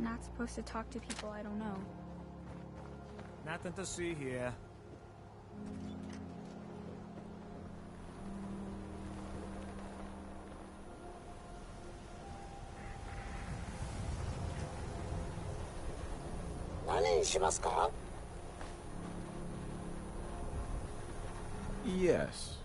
not supposed to talk to people I don't know. Nothing to see here. Yes.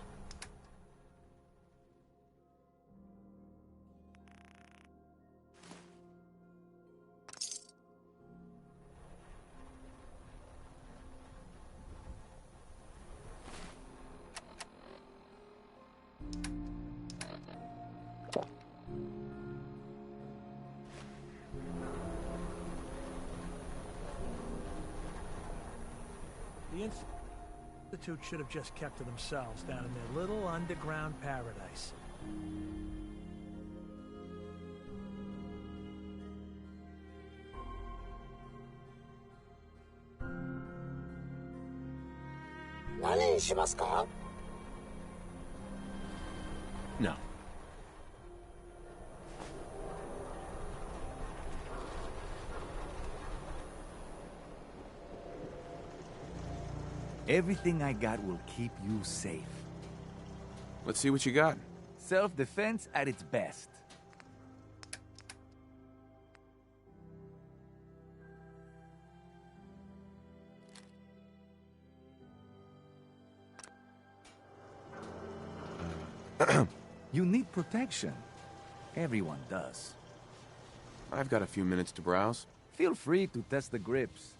The Institute should have just kept to themselves down in their little underground paradise. No. Everything I got will keep you safe. Let's see what you got. Self-defense at its best. You need protection. Everyone does. I've got a few minutes to browse. Feel free to test the grips.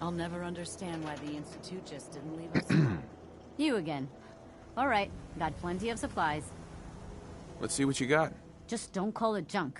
I'll never understand why the Institute just didn't leave us alone. You again. All right, got plenty of supplies. Let's see what you got. Just don't call it junk.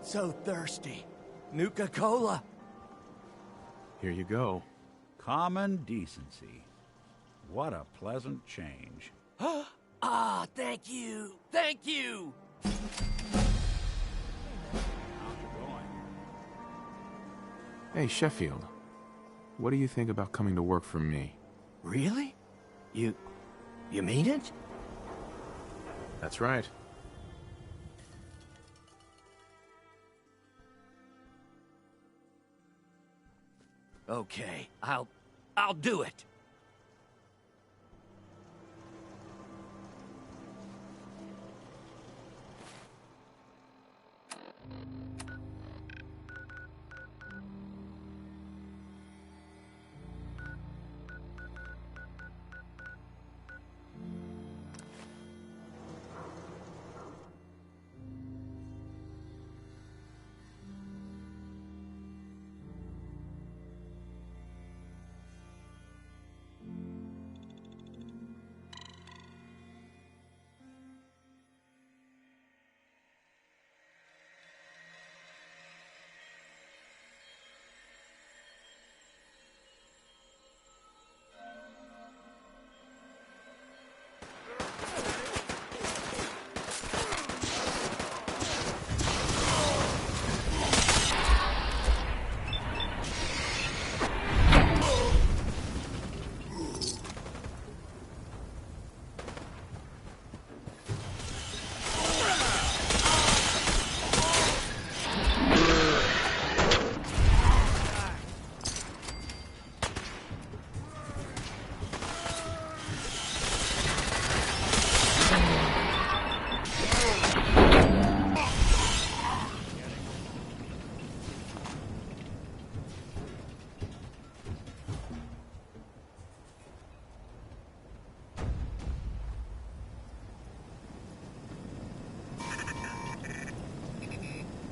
So thirsty. Nuka-Cola. Here you go. Common decency. What a pleasant change. Ah, thank you. Thank you. How's it going? Hey, Sheffield. What do you think about coming to work for me? Really? You mean it? That's right. Okay, I'll do it.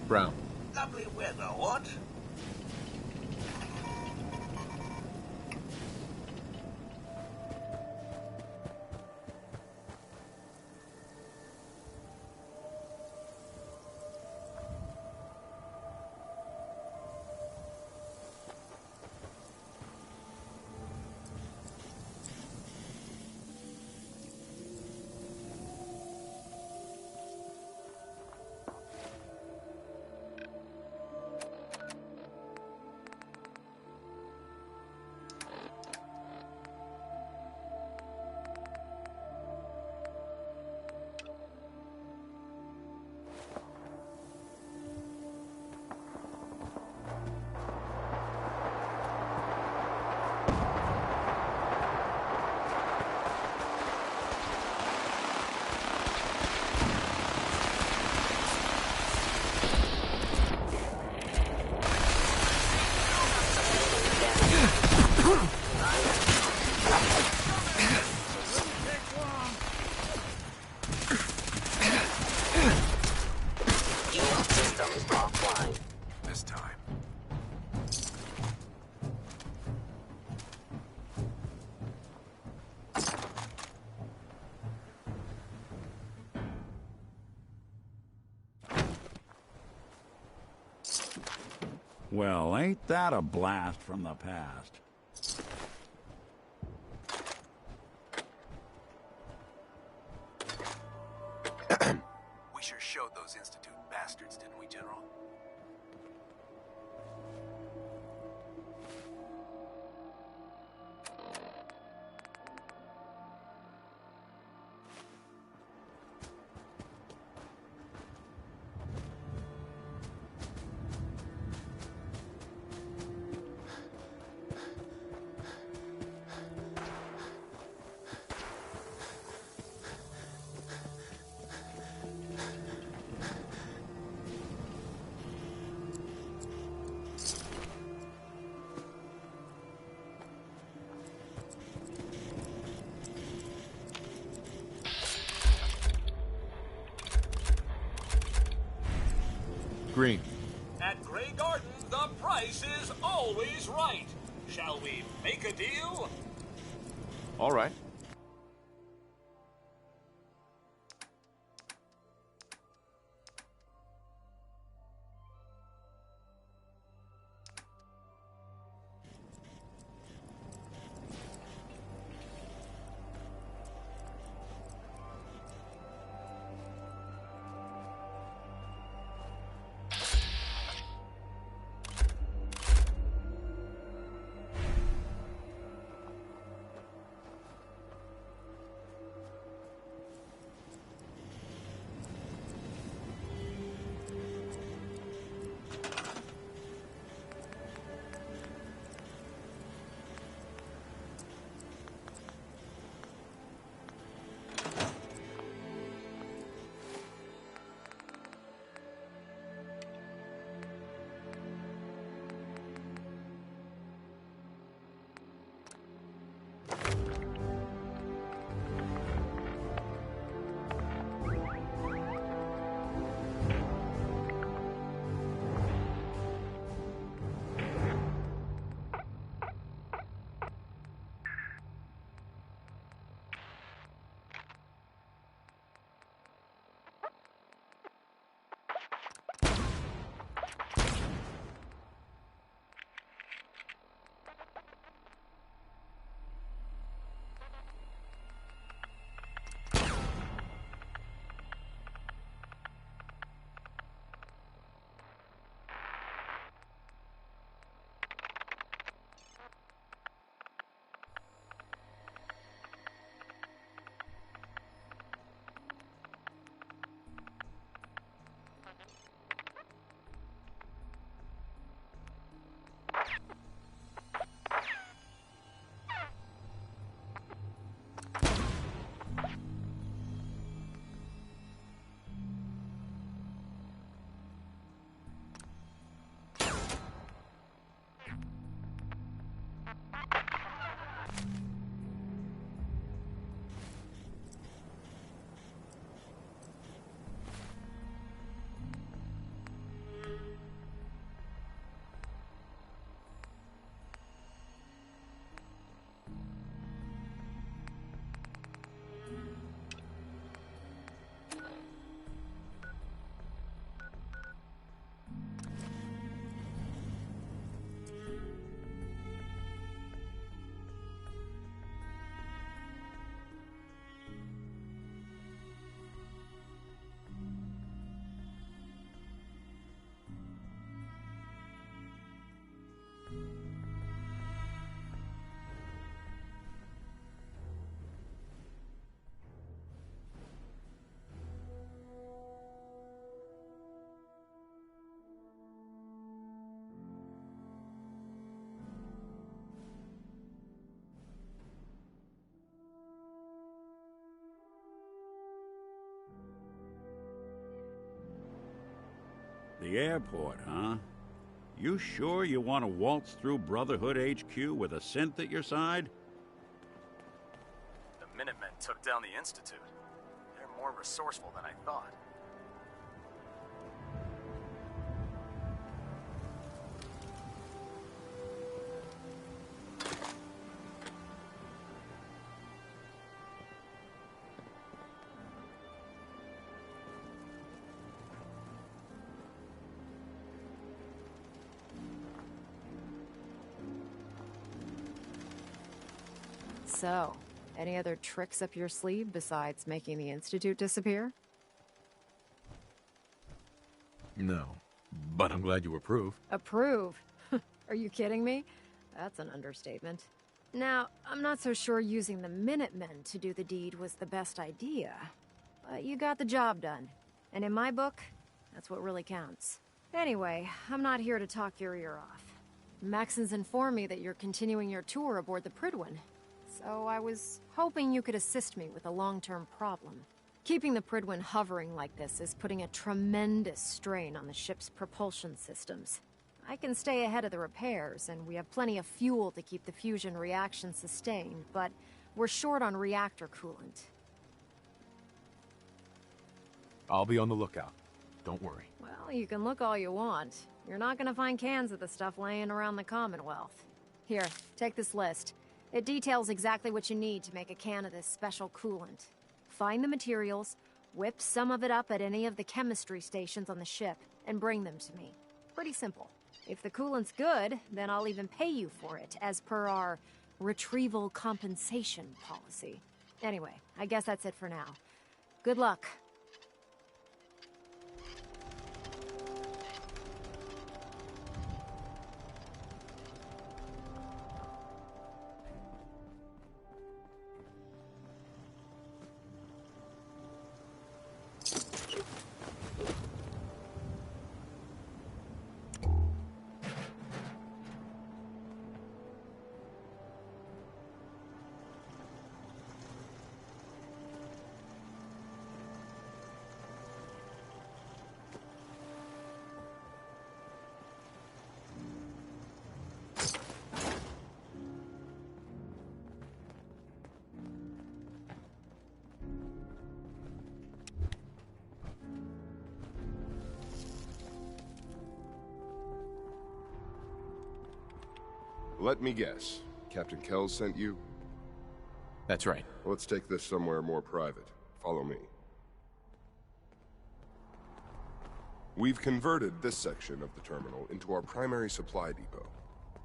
Brown. Lovely weather, what? This time. Well, ain't that a blast from the past? We sure showed those Institute bastards, didn't we, General? Green. At Grey Garden, the price is always right. Shall we make a deal? All right. The airport, huh? You sure you want to waltz through Brotherhood HQ with a synth at your side? The Minutemen took down the Institute. They're more resourceful than I thought. So, any other tricks up your sleeve besides making the Institute disappear? No, but I'm glad you approve. Approve? Are you kidding me? That's an understatement. Now, I'm not so sure using the Minutemen to do the deed was the best idea. But you got the job done. And in my book, that's what really counts. Anyway, I'm not here to talk your ear off. Maxon's informed me that you're continuing your tour aboard the Prydwen. So I was hoping you could assist me with a long-term problem. Keeping the Prydwen hovering like this is putting a tremendous strain on the ship's propulsion systems. I can stay ahead of the repairs, and we have plenty of fuel to keep the fusion reaction sustained, but we're short on reactor coolant. I'll be on the lookout. Don't worry. Well, you can look all you want. You're not gonna find cans of the stuff laying around the Commonwealth. Here, take this list. It details exactly what you need to make a can of this special coolant. Find the materials, whip some of it up at any of the chemistry stations on the ship, and bring them to me. Pretty simple. If the coolant's good, then I'll even pay you for it, as per our retrieval compensation policy. Anyway, I guess that's it for now. Good luck. Let me guess. Captain Kells sent you? That's right. Let's take this somewhere more private. Follow me. We've converted this section of the terminal into our primary supply depot.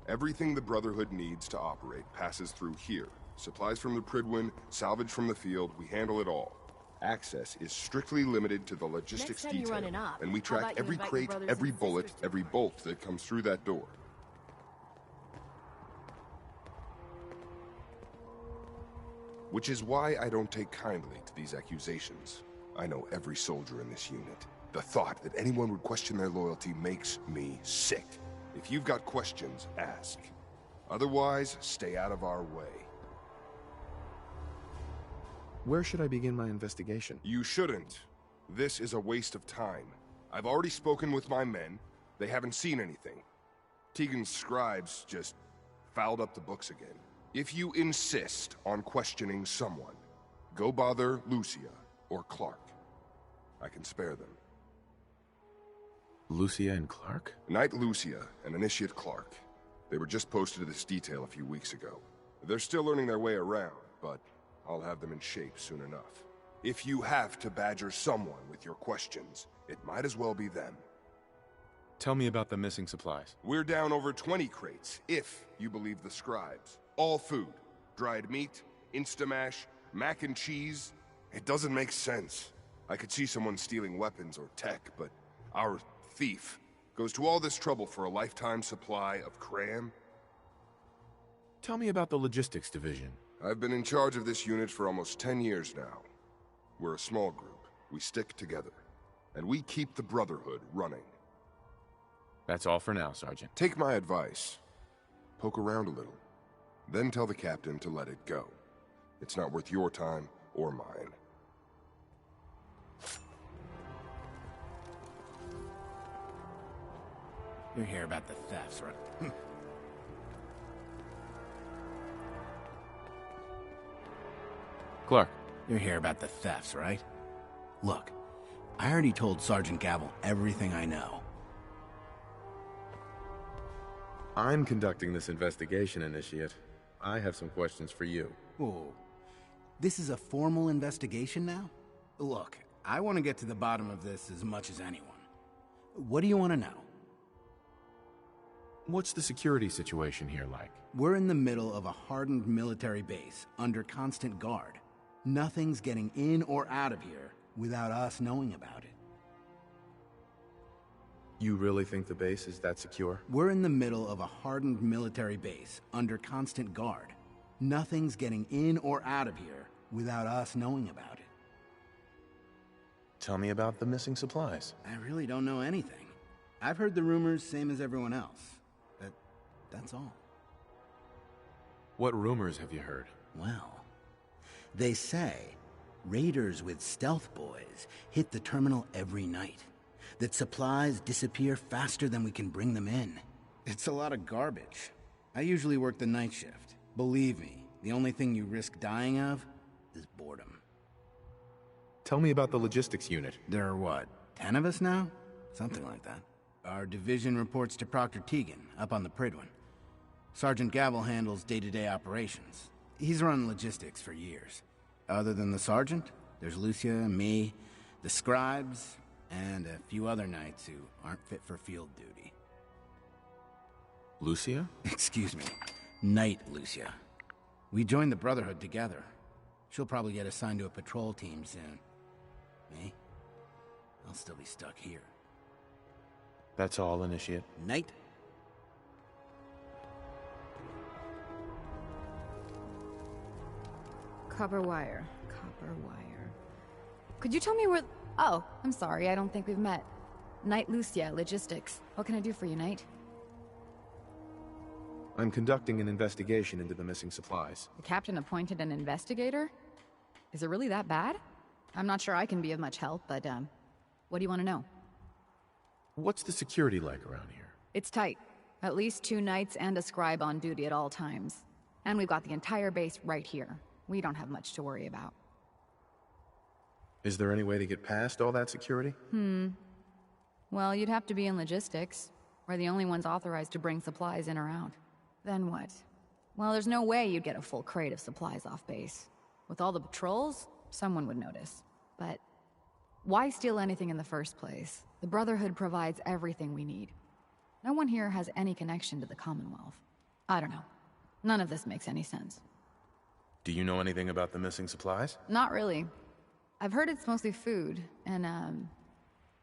Everything the Brotherhood needs to operate passes through here. Supplies from the Prydwen, salvage from the field, we handle it all. Access is strictly limited to the logistics detail, and we track every crate, every bullet, every bolt that comes through that door. Which is why I don't take kindly to these accusations. I know every soldier in this unit. The thought that anyone would question their loyalty makes me sick. If you've got questions, ask. Otherwise, stay out of our way. Where should I begin my investigation? You shouldn't. This is a waste of time. I've already spoken with my men. They haven't seen anything. Tegan's scribes just fouled up the books again. If you insist on questioning someone, go bother Lucia or Clark. I can spare them. Lucia and Clark? Knight Lucia and Initiate Clark. They were just posted to this detail a few weeks ago. They're still learning their way around, but I'll have them in shape soon enough. If you have to badger someone with your questions, it might as well be them. Tell me about the missing supplies. We're down over 20 crates, if you believe the scribes. All food. Dried meat, Instamash, mac and cheese. It doesn't make sense. I could see someone stealing weapons or tech, but our thief goes to all this trouble for a lifetime supply of cram? Tell me about the logistics division. I've been in charge of this unit for almost 10 years now. We're a small group. We stick together. And we keep the Brotherhood running. That's all for now, Sergeant. Take my advice. Poke around a little. Then tell the captain to let it go. It's not worth your time or mine. You're here about the thefts, right? Clark. You're here about the thefts, right? Look, I already told Sergeant Gavel everything I know. I'm conducting this investigation, Initiate. I have some questions for you. Whoa. This is a formal investigation now? Look, I want to get to the bottom of this as much as anyone. What do you want to know? What's the security situation here like? We're in the middle of a hardened military base, under constant guard. Nothing's getting in or out of here without us knowing about it. You really think the base is that secure? We're in the middle of a hardened military base, under constant guard. Nothing's getting in or out of here without us knowing about it. Tell me about the missing supplies. I really don't know anything. I've heard the rumors, same as everyone else. But that's all. What rumors have you heard? Well, they say raiders with stealth boys hit the terminal every night. That supplies disappear faster than we can bring them in. It's a lot of garbage. I usually work the night shift. Believe me, the only thing you risk dying of is boredom. Tell me about the logistics unit. There are what, 10 of us now? Something like that. Our division reports to Proctor Teagan, up on the Pridwin. Sergeant Gavel handles day-to-day operations. He's run logistics for years. Other than the sergeant, there's Lucia, me, the scribes, and a few other knights who aren't fit for field duty. Lucia? Excuse me. Knight Lucia. We joined the Brotherhood together. She'll probably get assigned to a patrol team soon. Me? I'll still be stuck here. That's all, Initiate. Knight? Copper wire. Copper wire. Could you tell me where... Oh, I'm sorry, I don't think we've met. Knight Lucia, Logistics. What can I do for you, Knight? I'm conducting an investigation into the missing supplies. The captain appointed an investigator? Is it really that bad? I'm not sure I can be of much help, but, what do you want to know? What's the security like around here? It's tight. At least 2 knights and a scribe on duty at all times. And we've got the entire base right here. We don't have much to worry about. Is there any way to get past all that security? Well, you'd have to be in logistics. We're the only ones authorized to bring supplies in or out. Then what? Well, there's no way you'd get a full crate of supplies off base. With all the patrols, someone would notice. But why steal anything in the first place? The Brotherhood provides everything we need. No one here has any connection to the Commonwealth. I don't know. None of this makes any sense. Do you know anything about the missing supplies? Not really. I've heard it's mostly food and,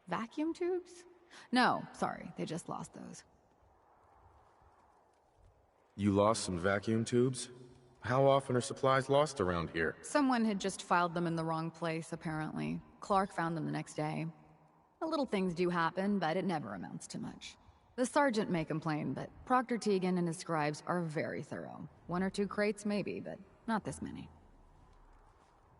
vacuum tubes? No, sorry, they just lost those. You lost some vacuum tubes? How often are supplies lost around here? Someone had just filed them in the wrong place, apparently. Clark found them the next day. The little things do happen, but it never amounts to much. The sergeant may complain, but Proctor Teagan and his scribes are very thorough. 1 or 2 crates, maybe, but not this many.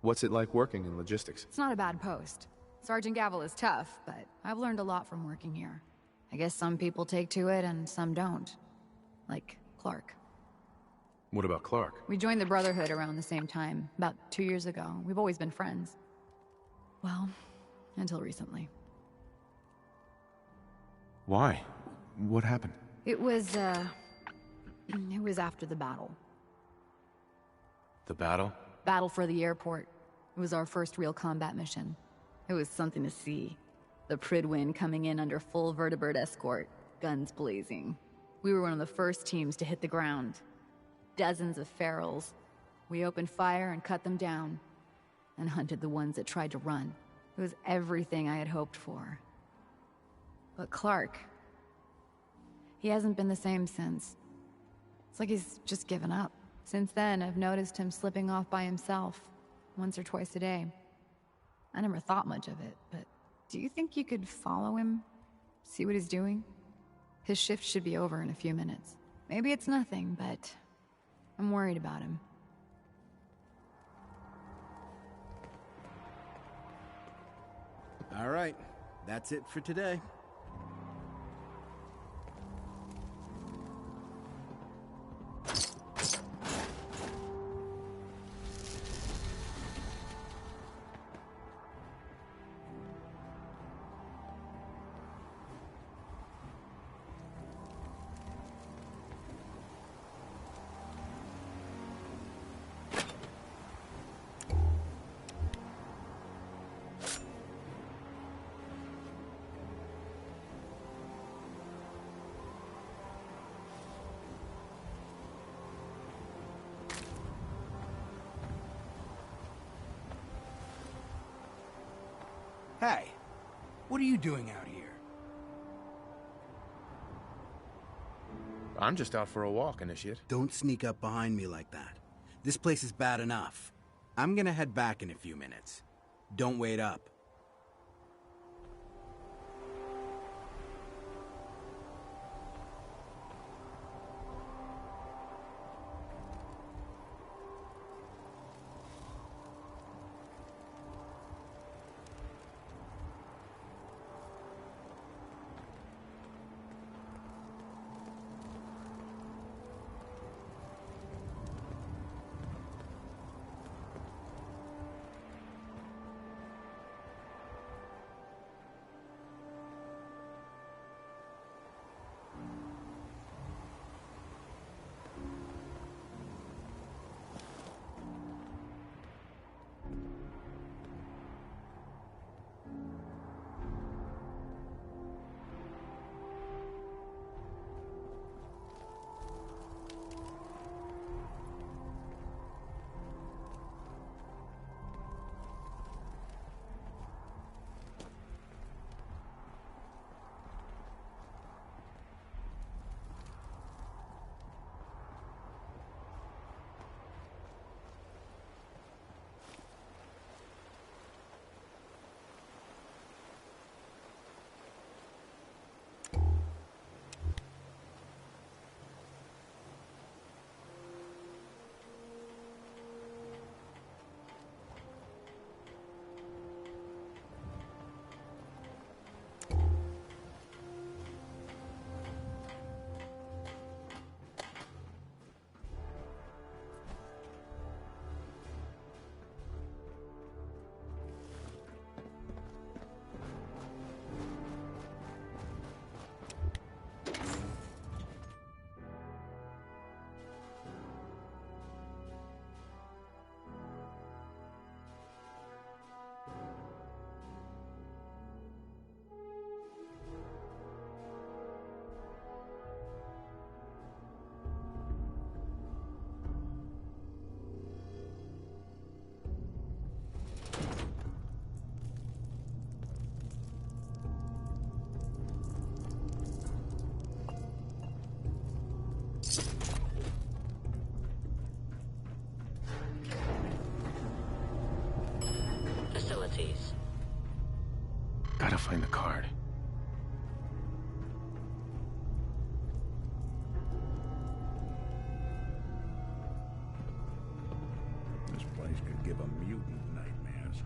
What's it like working in logistics? It's not a bad post. Sergeant Gavel is tough, but I've learned a lot from working here. I guess some people take to it and some don't. Like Clark. What about Clark? We joined the Brotherhood around the same time, about 2 years ago. We've always been friends. Well, until recently. Why? What happened? It was after the battle. The battle? Battle for the airport. It was our first real combat mission. It was something to see. The Pridwin coming in under full vertibird escort, guns blazing. We were one of the first teams to hit the ground. Dozens of ferals. We opened fire and cut them down, and hunted the ones that tried to run. It was everything I had hoped for. But Clark, he hasn't been the same since. It's like he's just given up. Since then, I've noticed him slipping off by himself, once or twice a day. I never thought much of it, but do you think you could follow him? See what he's doing? His shift should be over in a few minutes. Maybe it's nothing, but I'm worried about him. All right, that's it for today. Hey, what are you doing out here? I'm just out for a walk, Initiate. Don't sneak up behind me like that. This place is bad enough. I'm gonna head back in a few minutes. Don't wait up. Facilities. Gotta find the card. This place could give a mutant nightmares.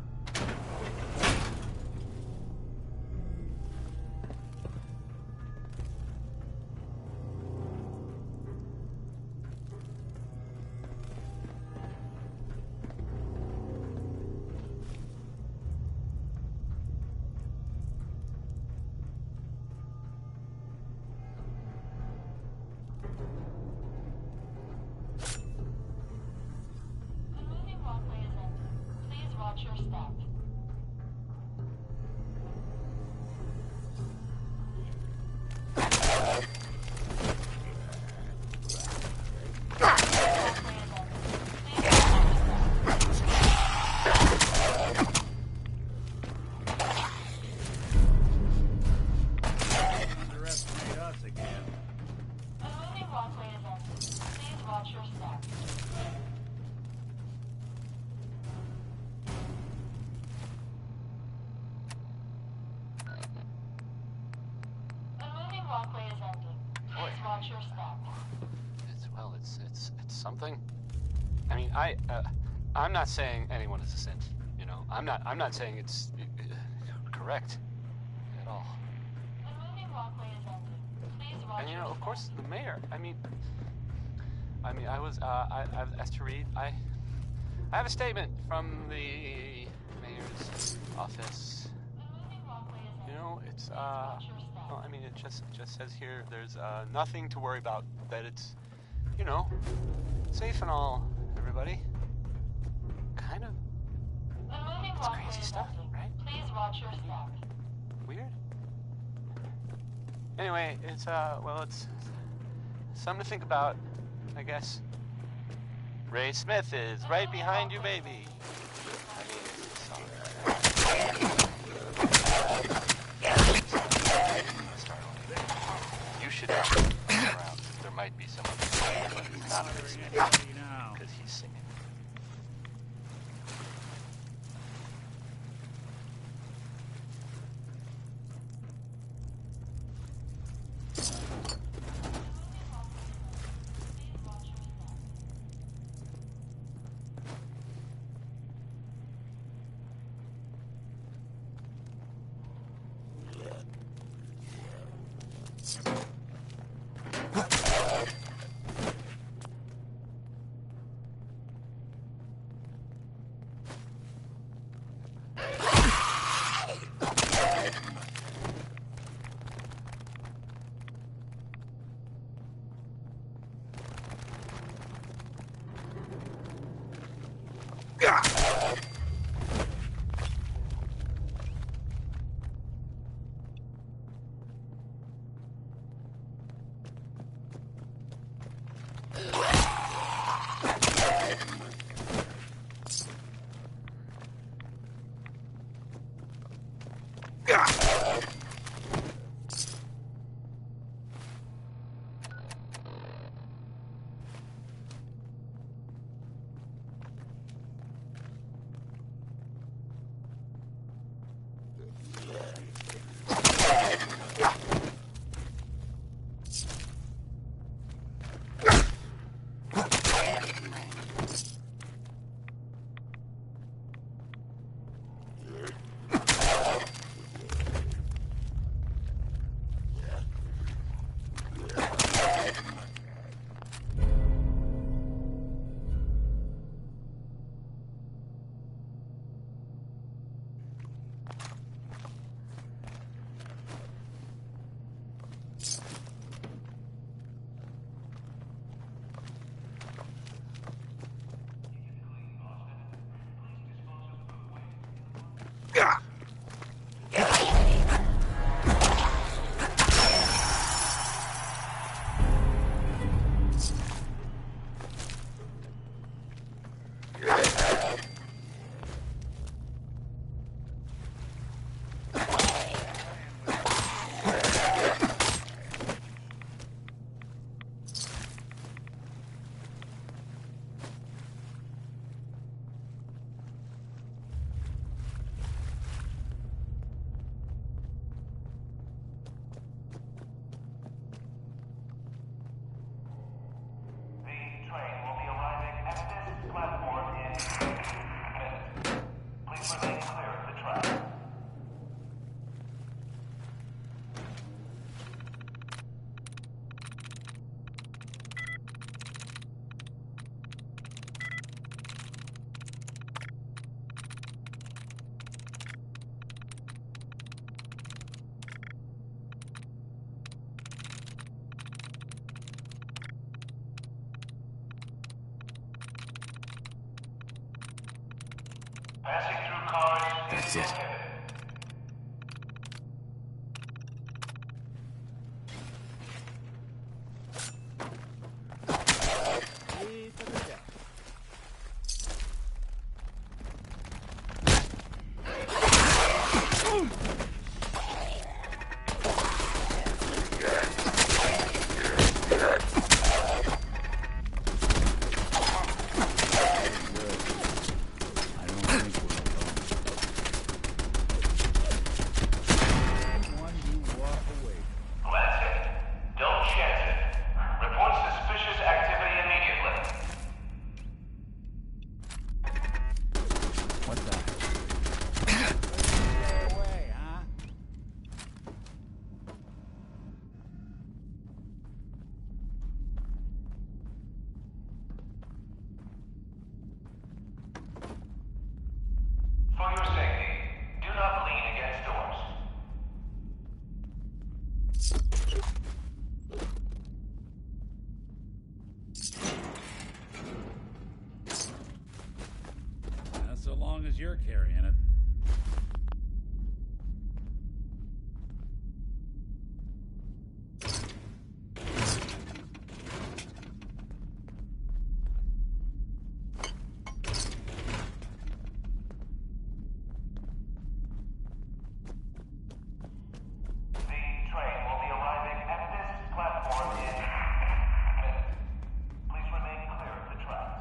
It's something. I mean, I'm not saying anyone is a sin. You know, I'm not saying it's correct at all. And you know, of course, the mayor. I mean, I was I've asked to read. I have a statement from the mayor's office. You know, it's well, I mean, it just says here there's nothing to worry about. That it's, you know, safe and all, everybody. Kind of. It's crazy stuff, right? Please watch your step. Weird. Anyway, it's well, it's something to think about, I guess. Ray Smith is right behind you, baby. I mean, it's all right. Please remain clear of the track. Passing through cars That's is it. prohibited. That's it. Don't chance it. Report suspicious activity immediately. What the? Away, huh? For your safety, do not lean against doors. That's so long as you're carrying it. The train will be arriving at this platform in minutes. Please remain clear of the tracks.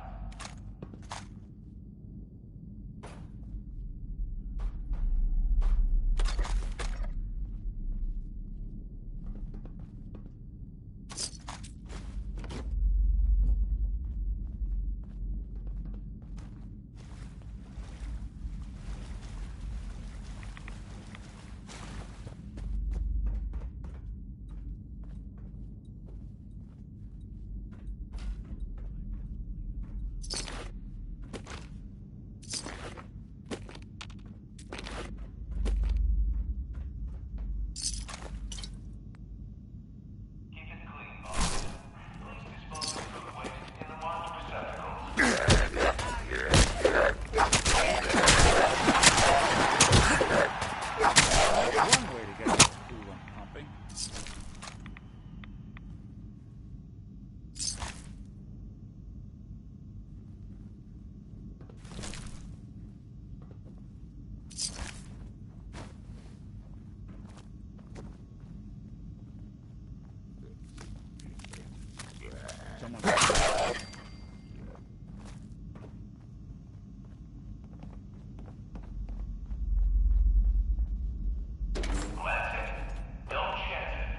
Keep it clean, boss. Please dispose of food waste in the marked receptacles. One way to get this coolant pumping. Someone. That's it. Don't chance it.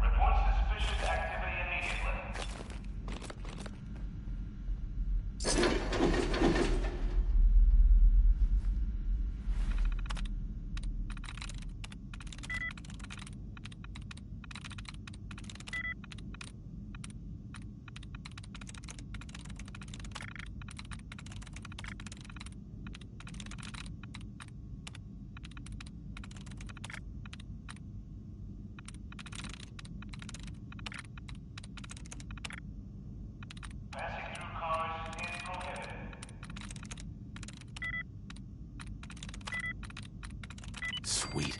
Report suspicious activity immediately. Passing through cars is prohibited. Sweet.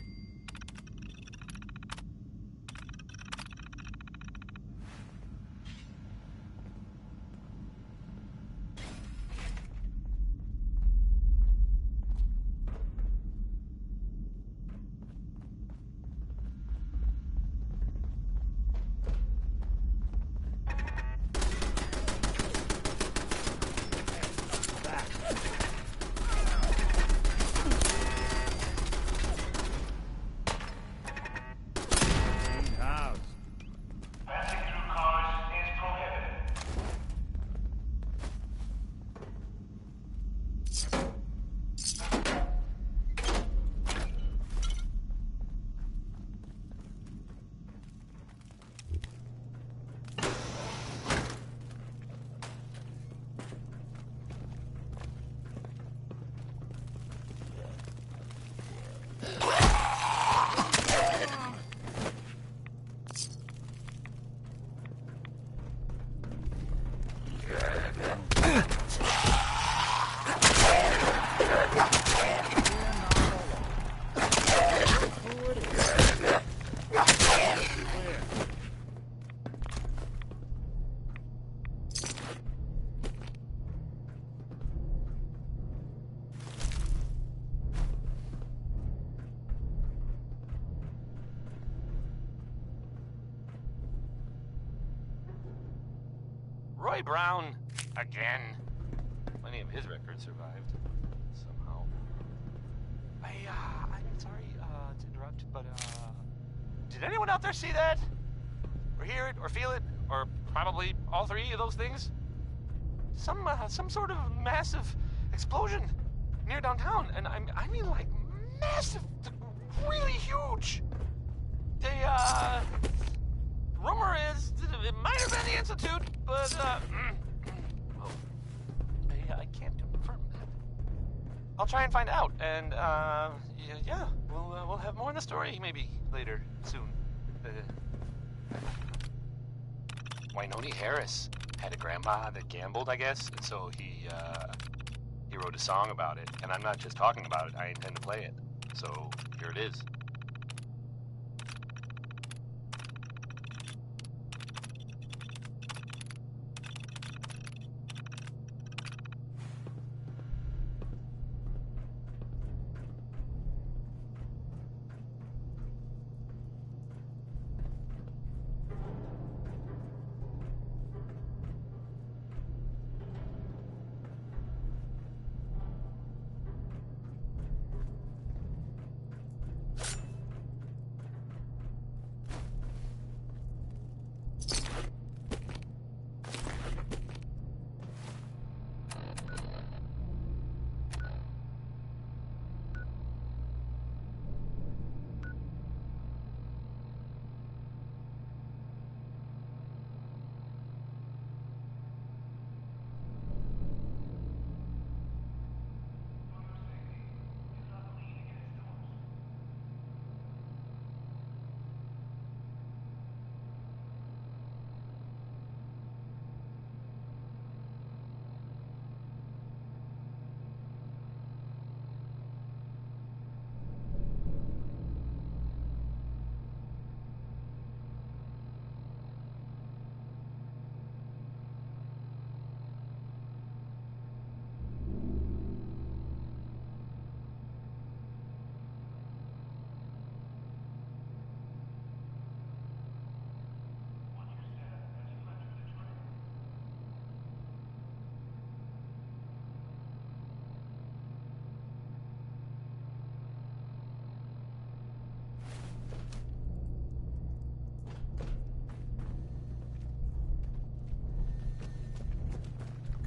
Roy Brown, again. Many of his records survived, somehow. I'm sorry to interrupt, but, did anyone out there see that? Or hear it, or feel it, or probably all three of those things? Some sort of massive explosion near downtown, and I mean like massive, really huge. Rumor is that it might have been the Institute, but, well, I can't confirm that. I'll try and find out, and, yeah, we'll have more in the story, maybe, later, soon. Wynoni Harris had a grandma that gambled, I guess, and so he wrote a song about it, and I'm not just talking about it, I intend to play it. So, here it is.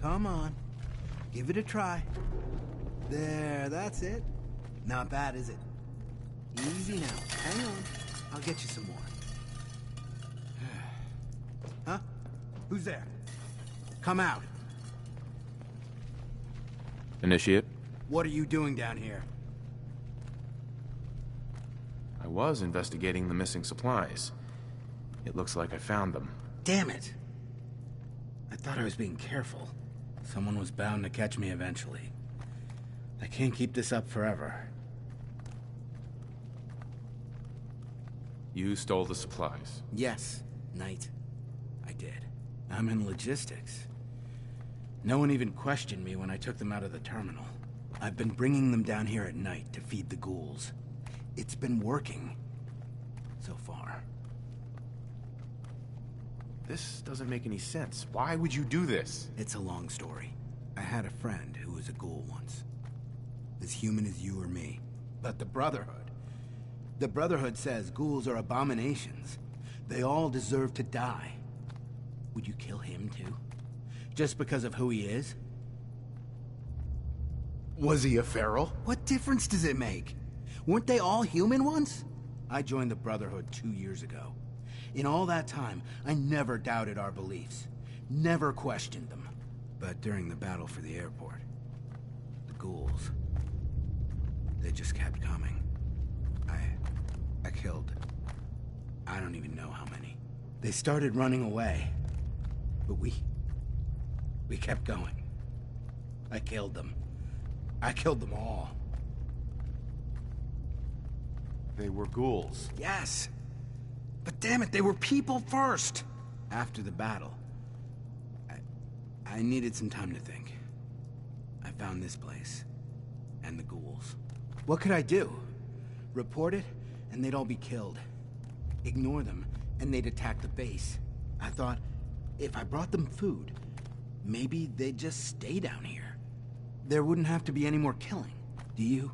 Come on. Give it a try. There, that's it. Not bad, is it? Easy now. Hang on. I'll get you some more. Huh? Who's there? Come out. Initiate. What are you doing down here? I was investigating the missing supplies. It looks like I found them. Damn it! I thought I was being careful. Someone was bound to catch me eventually. I can't keep this up forever. You stole the supplies? Yes, Knight. I did. I'm in logistics. No one even questioned me when I took them out of the terminal. I've been bringing them down here at night to feed the ghouls. It's been working. So far. This doesn't make any sense. Why would you do this? It's a long story. I had a friend who was a ghoul once. As human as you or me. But the Brotherhood. The Brotherhood says ghouls are abominations. They all deserve to die. Would you kill him too? Just because of who he is? Was he a feral? What difference does it make? Weren't they all human once? I joined the Brotherhood 2 years ago. In all that time, I never doubted our beliefs. Never questioned them. But during the battle for the airport, the ghouls, they just kept coming. I killed, I don't even know how many. They started running away, but we kept going. I killed them. I killed them all. They were ghouls. Yes. But damn it, they were people first! After the battle, I needed some time to think. I found this place. And the ghouls. What could I do? Report it, and they'd all be killed. Ignore them, and they'd attack the base. I thought, if I brought them food, maybe they'd just stay down here. There wouldn't have to be any more killing. Do you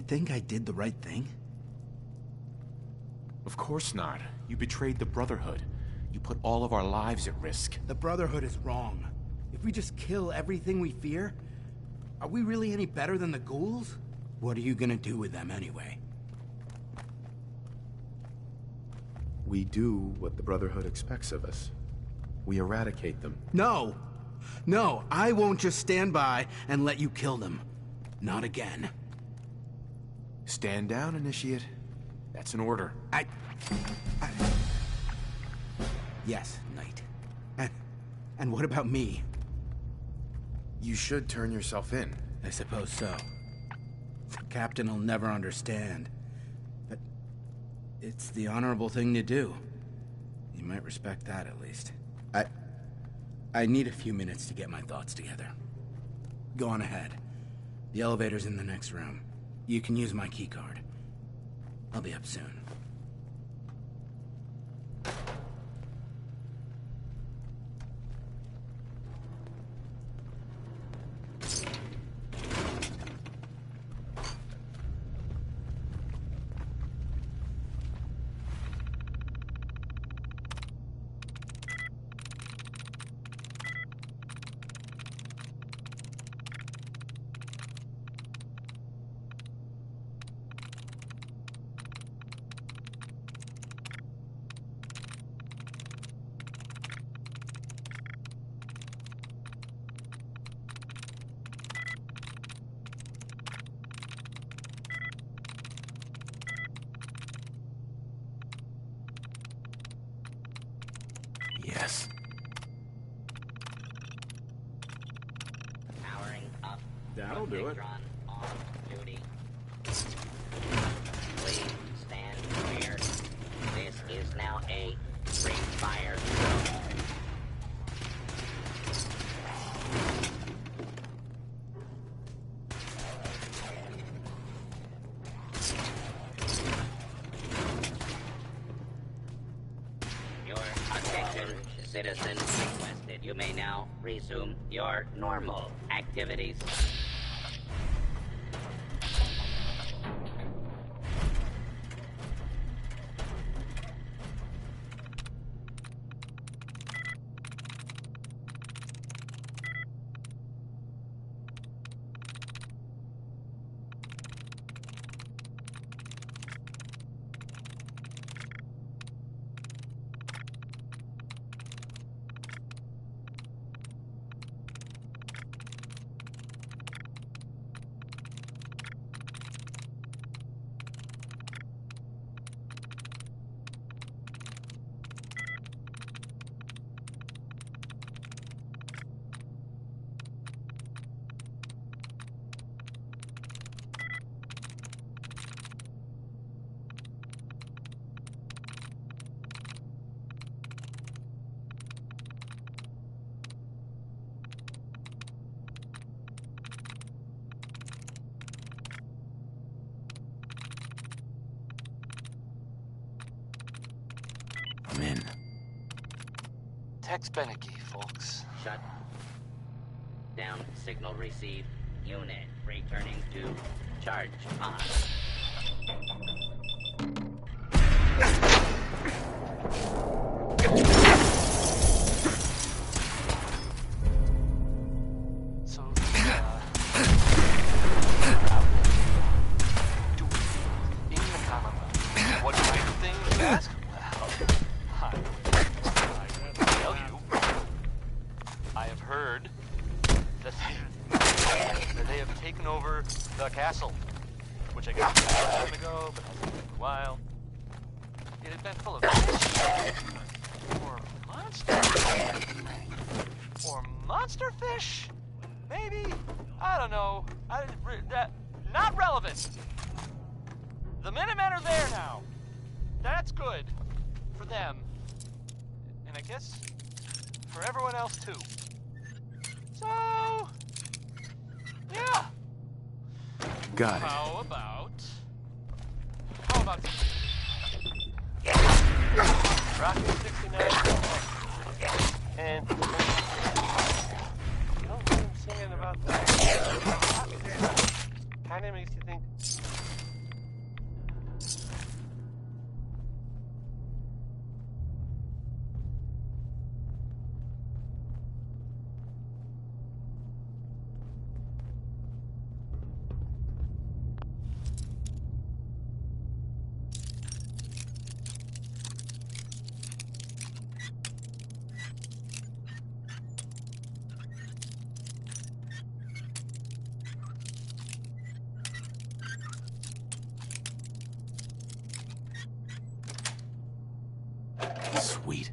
think I did the right thing? Of course not. You betrayed the Brotherhood. You put all of our lives at risk. The Brotherhood is wrong. If we just kill everything we fear, are we really any better than the ghouls? What are you gonna do with them anyway? We do what the Brotherhood expects of us. We eradicate them. No! No, I won't just stand by and let you kill them. Not again. Stand down, Initiate. That's an order. Yes, Knight. And what about me? You should turn yourself in. I suppose so. The Captain will never understand. But it's the honorable thing to do. You might respect that, at least. I need a few minutes to get my thoughts together. Go on ahead. The elevator's in the next room. You can use my keycard. I'll be up soon. Yes. Powering up. That'll do it. On duty. Please stand clear. This is now a free fire zone. Citizen requested. You may now resume your normal activities. I'm in. Tex Beneke, folks. Shut down. Signal received. Unit returning to charge on. So, in the Commonwealth, what kind of thing you ask? Well, I can tell you. I have heard that they have taken over the castle, which I guess was a long time ago, but hasn't been for a while. It had been full of fish, or monsters, or monster fish, maybe. I don't know. Not relevant. The Minutemen are there now. That's good for them, and I guess for everyone else too. So, yeah. Got it. How about Rocky 69 and You don't mind singing about that? Kind of makes you think. Sweet.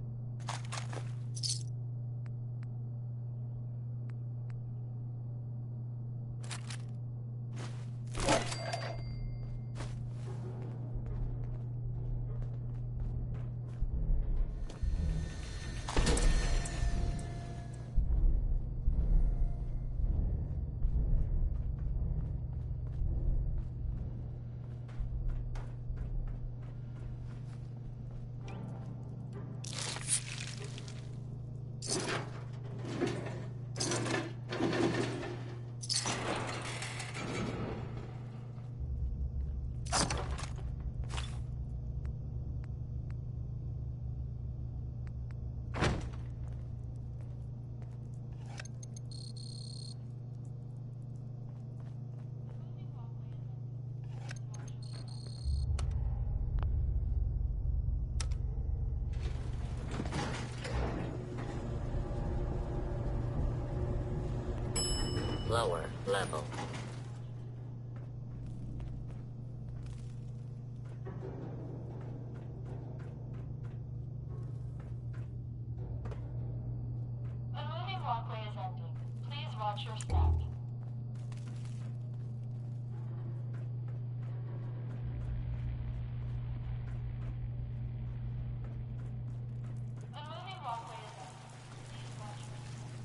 Lower level. The moving walkway is ending. Please watch your step. The moving walkway is ending. Please watch your step.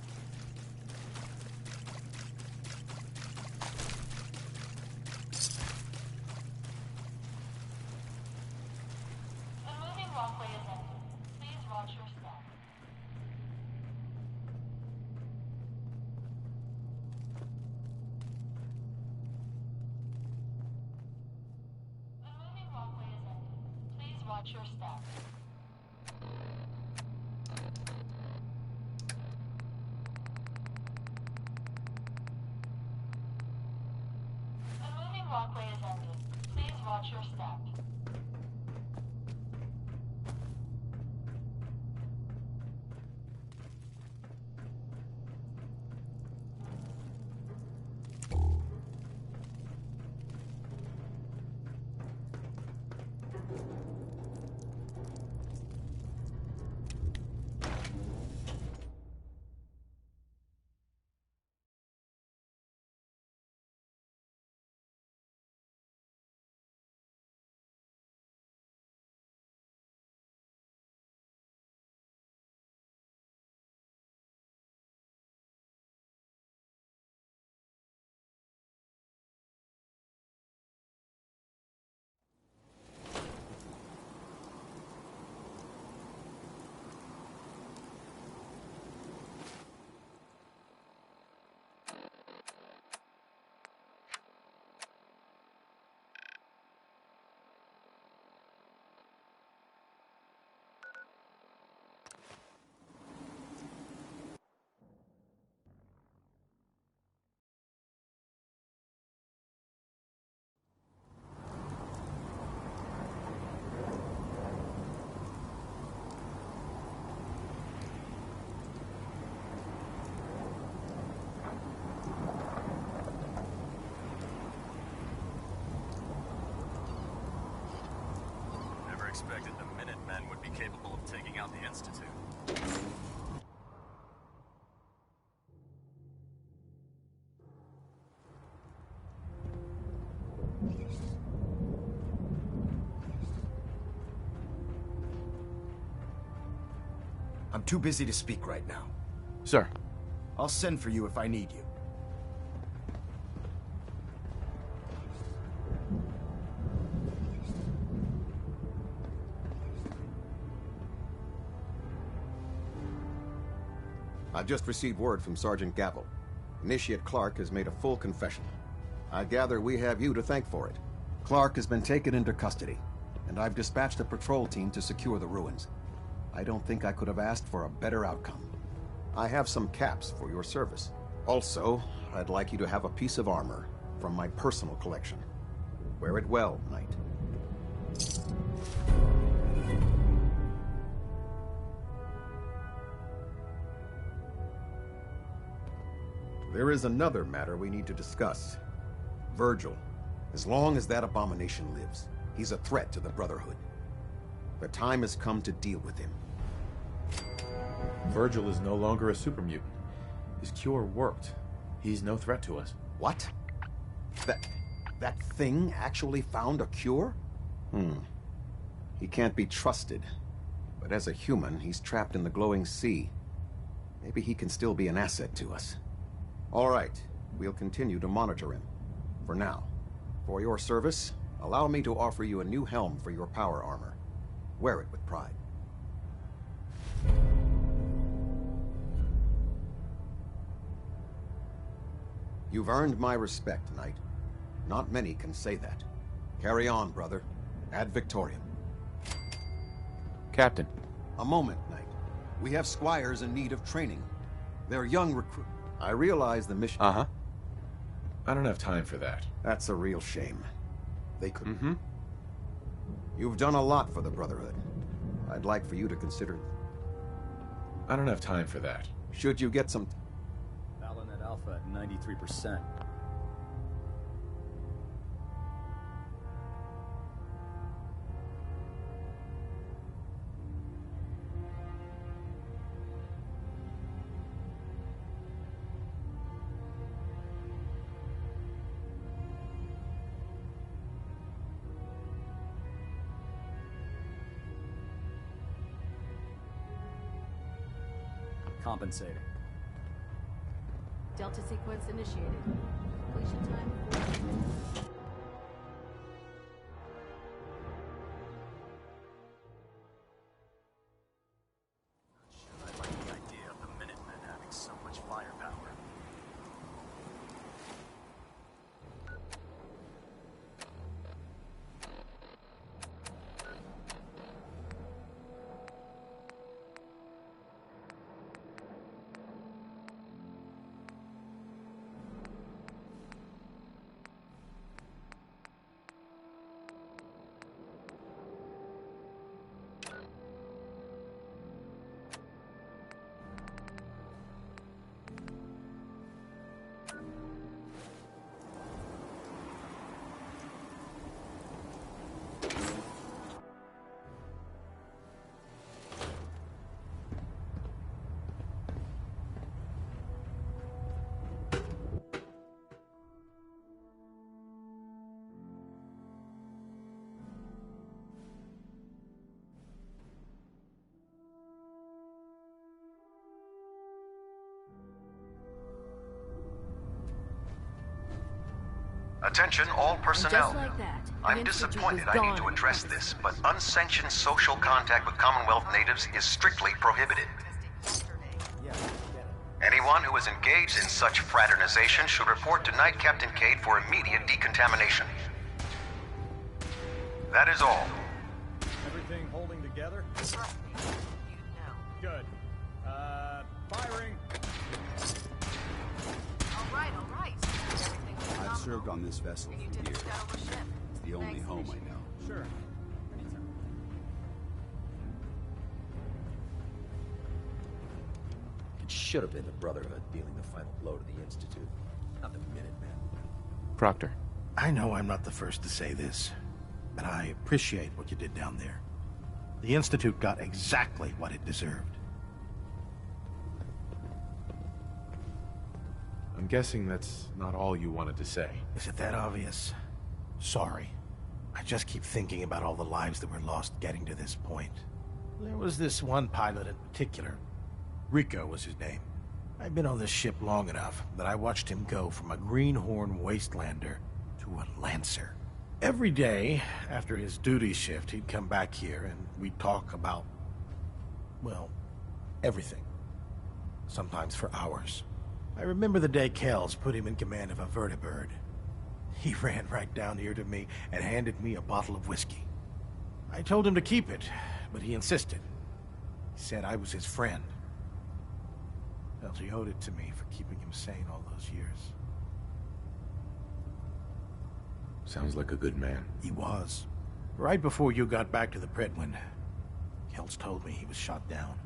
The moving walkway is ending. Please watch your step. The moving walkway is ending. Please watch your step. The moving walkway is ending. Please watch your step. Never expected the Minutemen would be capable of taking out the Institute. I'm too busy to speak right now. Sir. I'll send for you if I need you. I've just received word from Sergeant Gavel. Initiate Clark has made a full confession. I gather we have you to thank for it. Clark has been taken into custody, and I've dispatched a patrol team to secure the ruins. I don't think I could have asked for a better outcome. I have some caps for your service. Also, I'd like you to have a piece of armor from my personal collection. Wear it well, Knight. There is another matter we need to discuss. Virgil. As long as that abomination lives, he's a threat to the Brotherhood. The time has come to deal with him. Virgil is no longer a super mutant. His cure worked. He's no threat to us. What? That thing actually found a cure? He can't be trusted. But as a human, he's trapped in the glowing sea. Maybe he can still be an asset to us. All right, we'll continue to monitor him. For now. For your service, allow me to offer you a new helm for your power armor. Wear it with pride. You've earned my respect, Knight. Not many can say that. Carry on, brother. Ad Victoriam. Captain. A moment, Knight. We have squires in need of training. They're young recruit. I realize the mission... Uh-huh. I don't have time for that. That's a real shame. They could... You've done a lot for the Brotherhood. I'd like for you to consider... I don't have time for that. Should you get some... Balanet Alpha at 93%. Compensating. Delta sequence initiated. Completion time 4 minutes. I like the idea of the Minutemen having so much firepower. Attention all personnel. Just like that, I'm disappointed I need to address this, but unsanctioned social contact with Commonwealth natives is strictly prohibited. Anyone who is engaged in such fraternization should report to Knight Captain Cade for immediate decontamination. That is all. Everything holding together? Good. Firing. All right. I've served on this vessel for years. It's the only home I know. Sure. It should have been the Brotherhood dealing the final blow to the Institute, not the Minutemen. Proctor. I know I'm not the first to say this, but I appreciate what you did down there. The Institute got exactly what it deserved. I'm guessing that's not all you wanted to say. Is it that obvious? Sorry. I just keep thinking about all the lives that were lost getting to this point. There was this one pilot in particular. Rico was his name. I've been on this ship long enough that I watched him go from a greenhorn wastelander to a lancer. Every day, after his duty shift, he'd come back here and we'd talk about, well, everything. sometimes for hours. I remember the day Kells put him in command of a vertibird. He ran right down here to me and handed me a bottle of whiskey. I told him to keep it, but he insisted. He said I was his friend. Felt he owed it to me for keeping him sane all those years. Sounds like a good man. He was. Right before you got back to the Predwin, Kells told me he was shot down.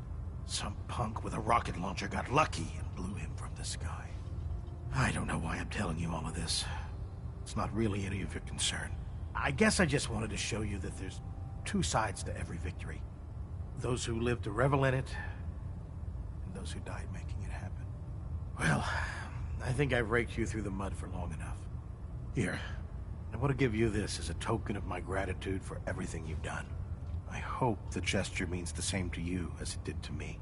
Some punk with a rocket launcher got lucky and blew him from the sky. I don't know why I'm telling you all of this. It's not really any of your concern. I guess I just wanted to show you that there's two sides to every victory. Those who live to revel in it, and those who died making it happen. Well, I think I've raked you through the mud for long enough. Here, I want to give you this as a token of my gratitude for everything you've done. I hope the gesture means the same to you as it did to me.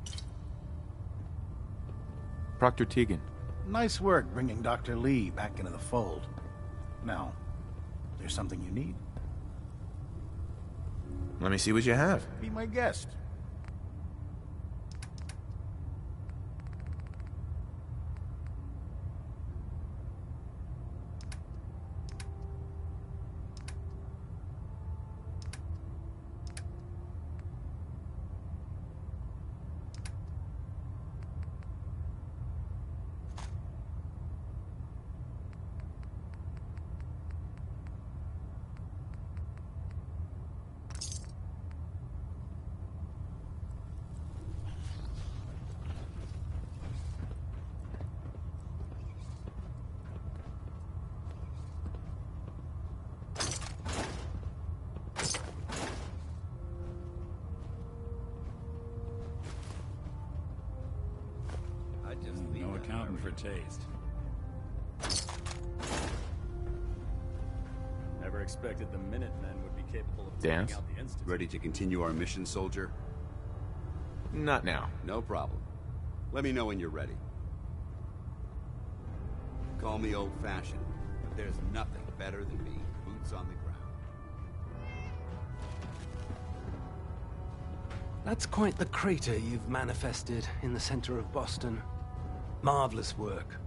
Proctor Tegan. Nice work bringing Dr. Lee back into the fold. Now, there's something you need. Let me see what you have. Be my guest. No accounting for taste. Never expected the Minutemen would be capable of Dance? taking out the Institute. Ready to continue our mission, soldier? Not now. No problem. Let me know when you're ready. Call me old-fashioned, but there's nothing better than being boots on the ground. That's quite the crater you've manifested in the center of Boston. Marvelous work.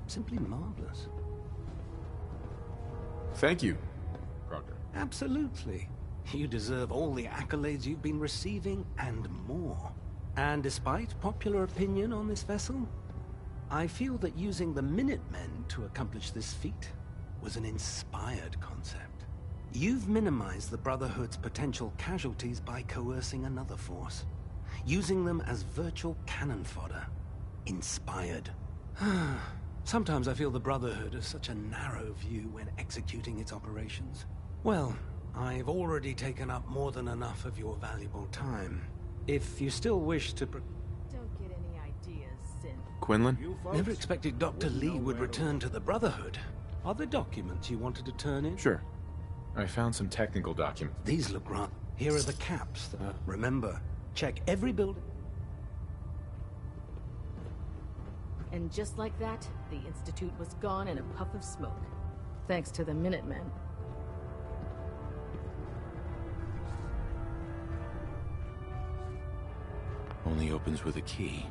Simply marvelous. Thank you, Proctor. Absolutely. You deserve all the accolades you've been receiving and more. And despite popular opinion on this vessel, I feel that using the Minutemen to accomplish this feat was an inspired concept. You've minimized the Brotherhood's potential casualties by coercing another force, using them as virtual cannon fodder. Inspired. Sometimes I feel the Brotherhood has such a narrow view when executing its operations. Well, I've already taken up more than enough of your valuable time. If you still wish to Don't get any ideas, Sin. Quinlan? Never expected Dr. Lee would return to the Brotherhood. Are there documents you wanted to turn in? Sure. I found some technical documents. These look right. Here are the caps. Remember, check every building. And just like that, the Institute was gone in a puff of smoke. Thanks to the Minutemen. Only opens with a key.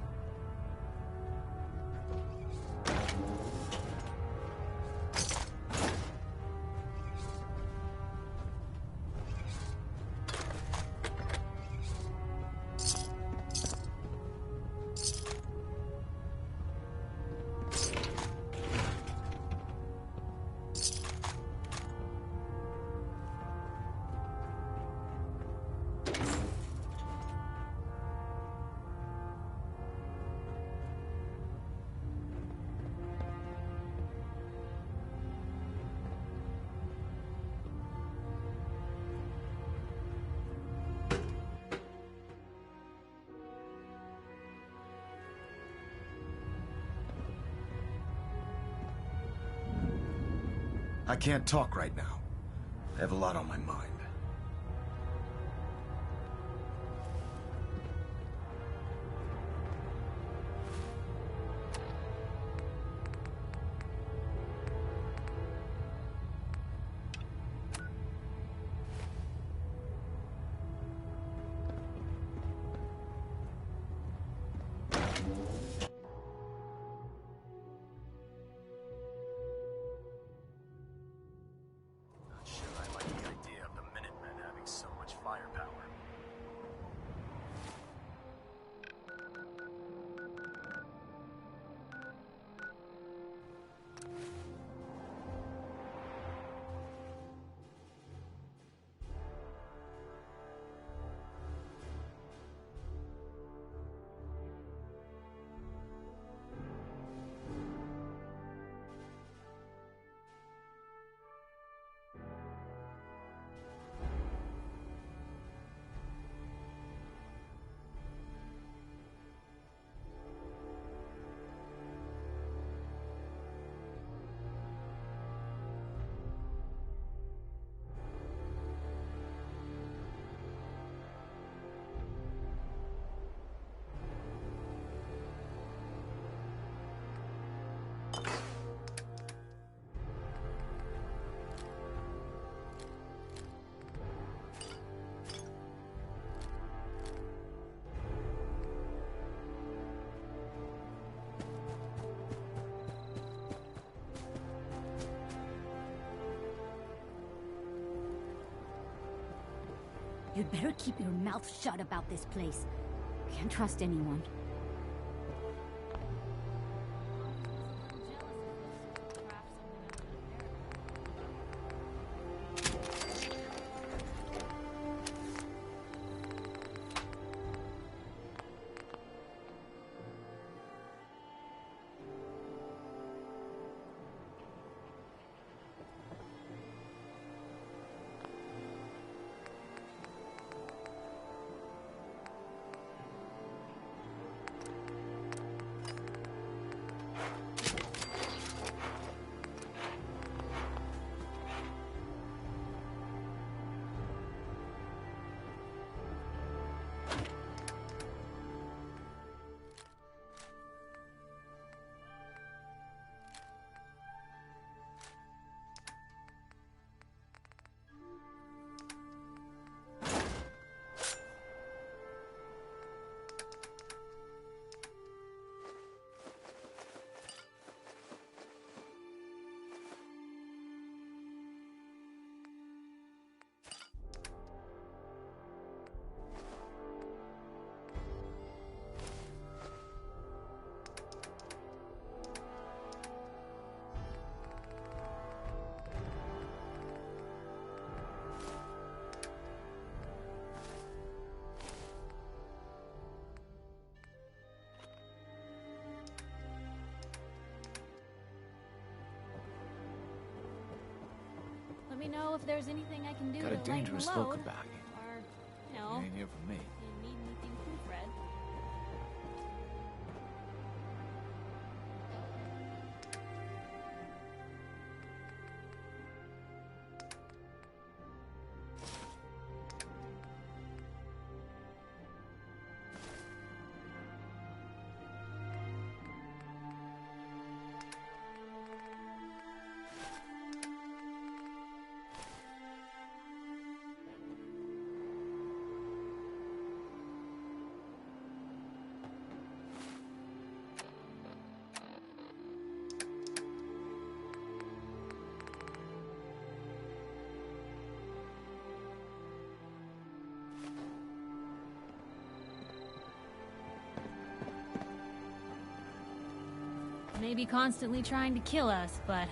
I can't talk right now. I have a lot on my mind. You'd better keep your mouth shut about this place. Can't trust anyone. Let me know if there's anything I can do Got a to lighten dangerous the look load. about you. Or, you know, You ain't here for me. if you need anything proofread. Maybe constantly trying to kill us, but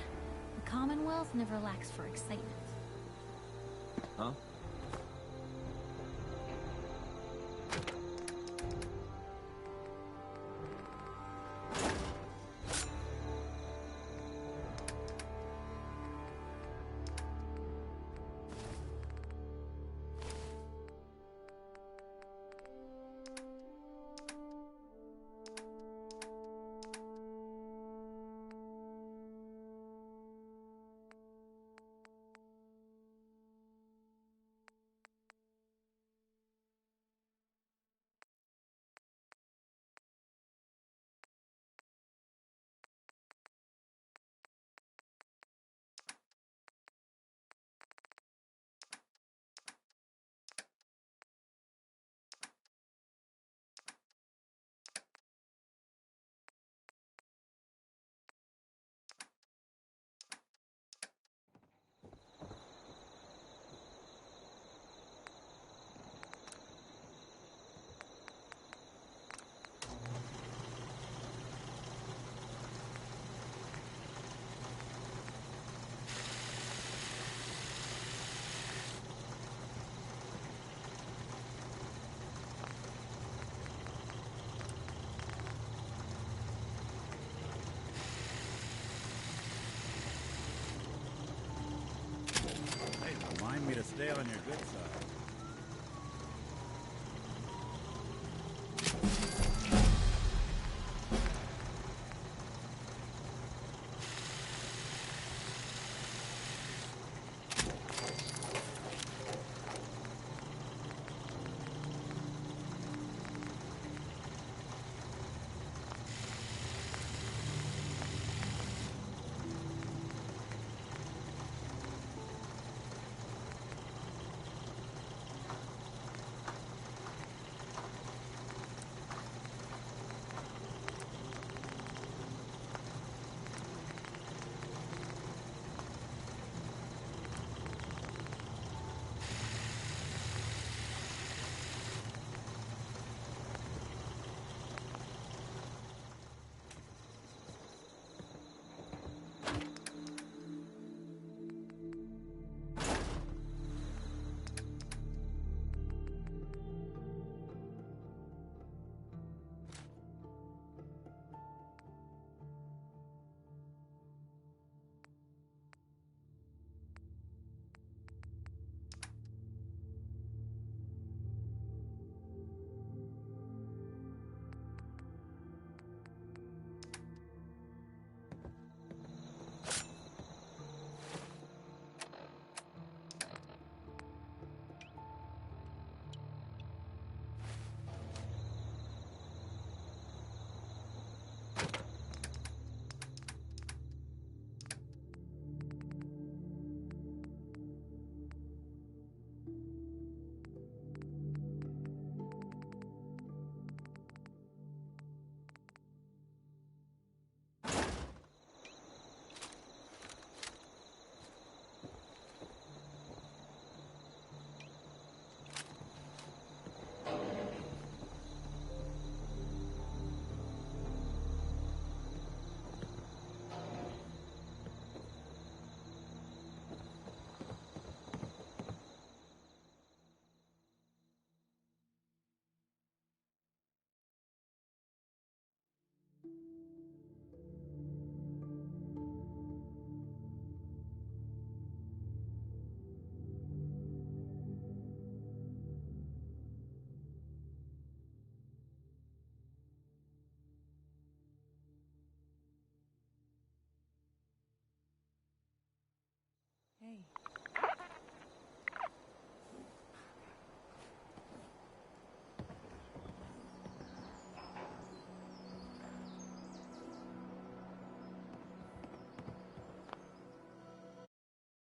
the Commonwealth never lacks for excitement. Huh? Remind me to stay on your good side.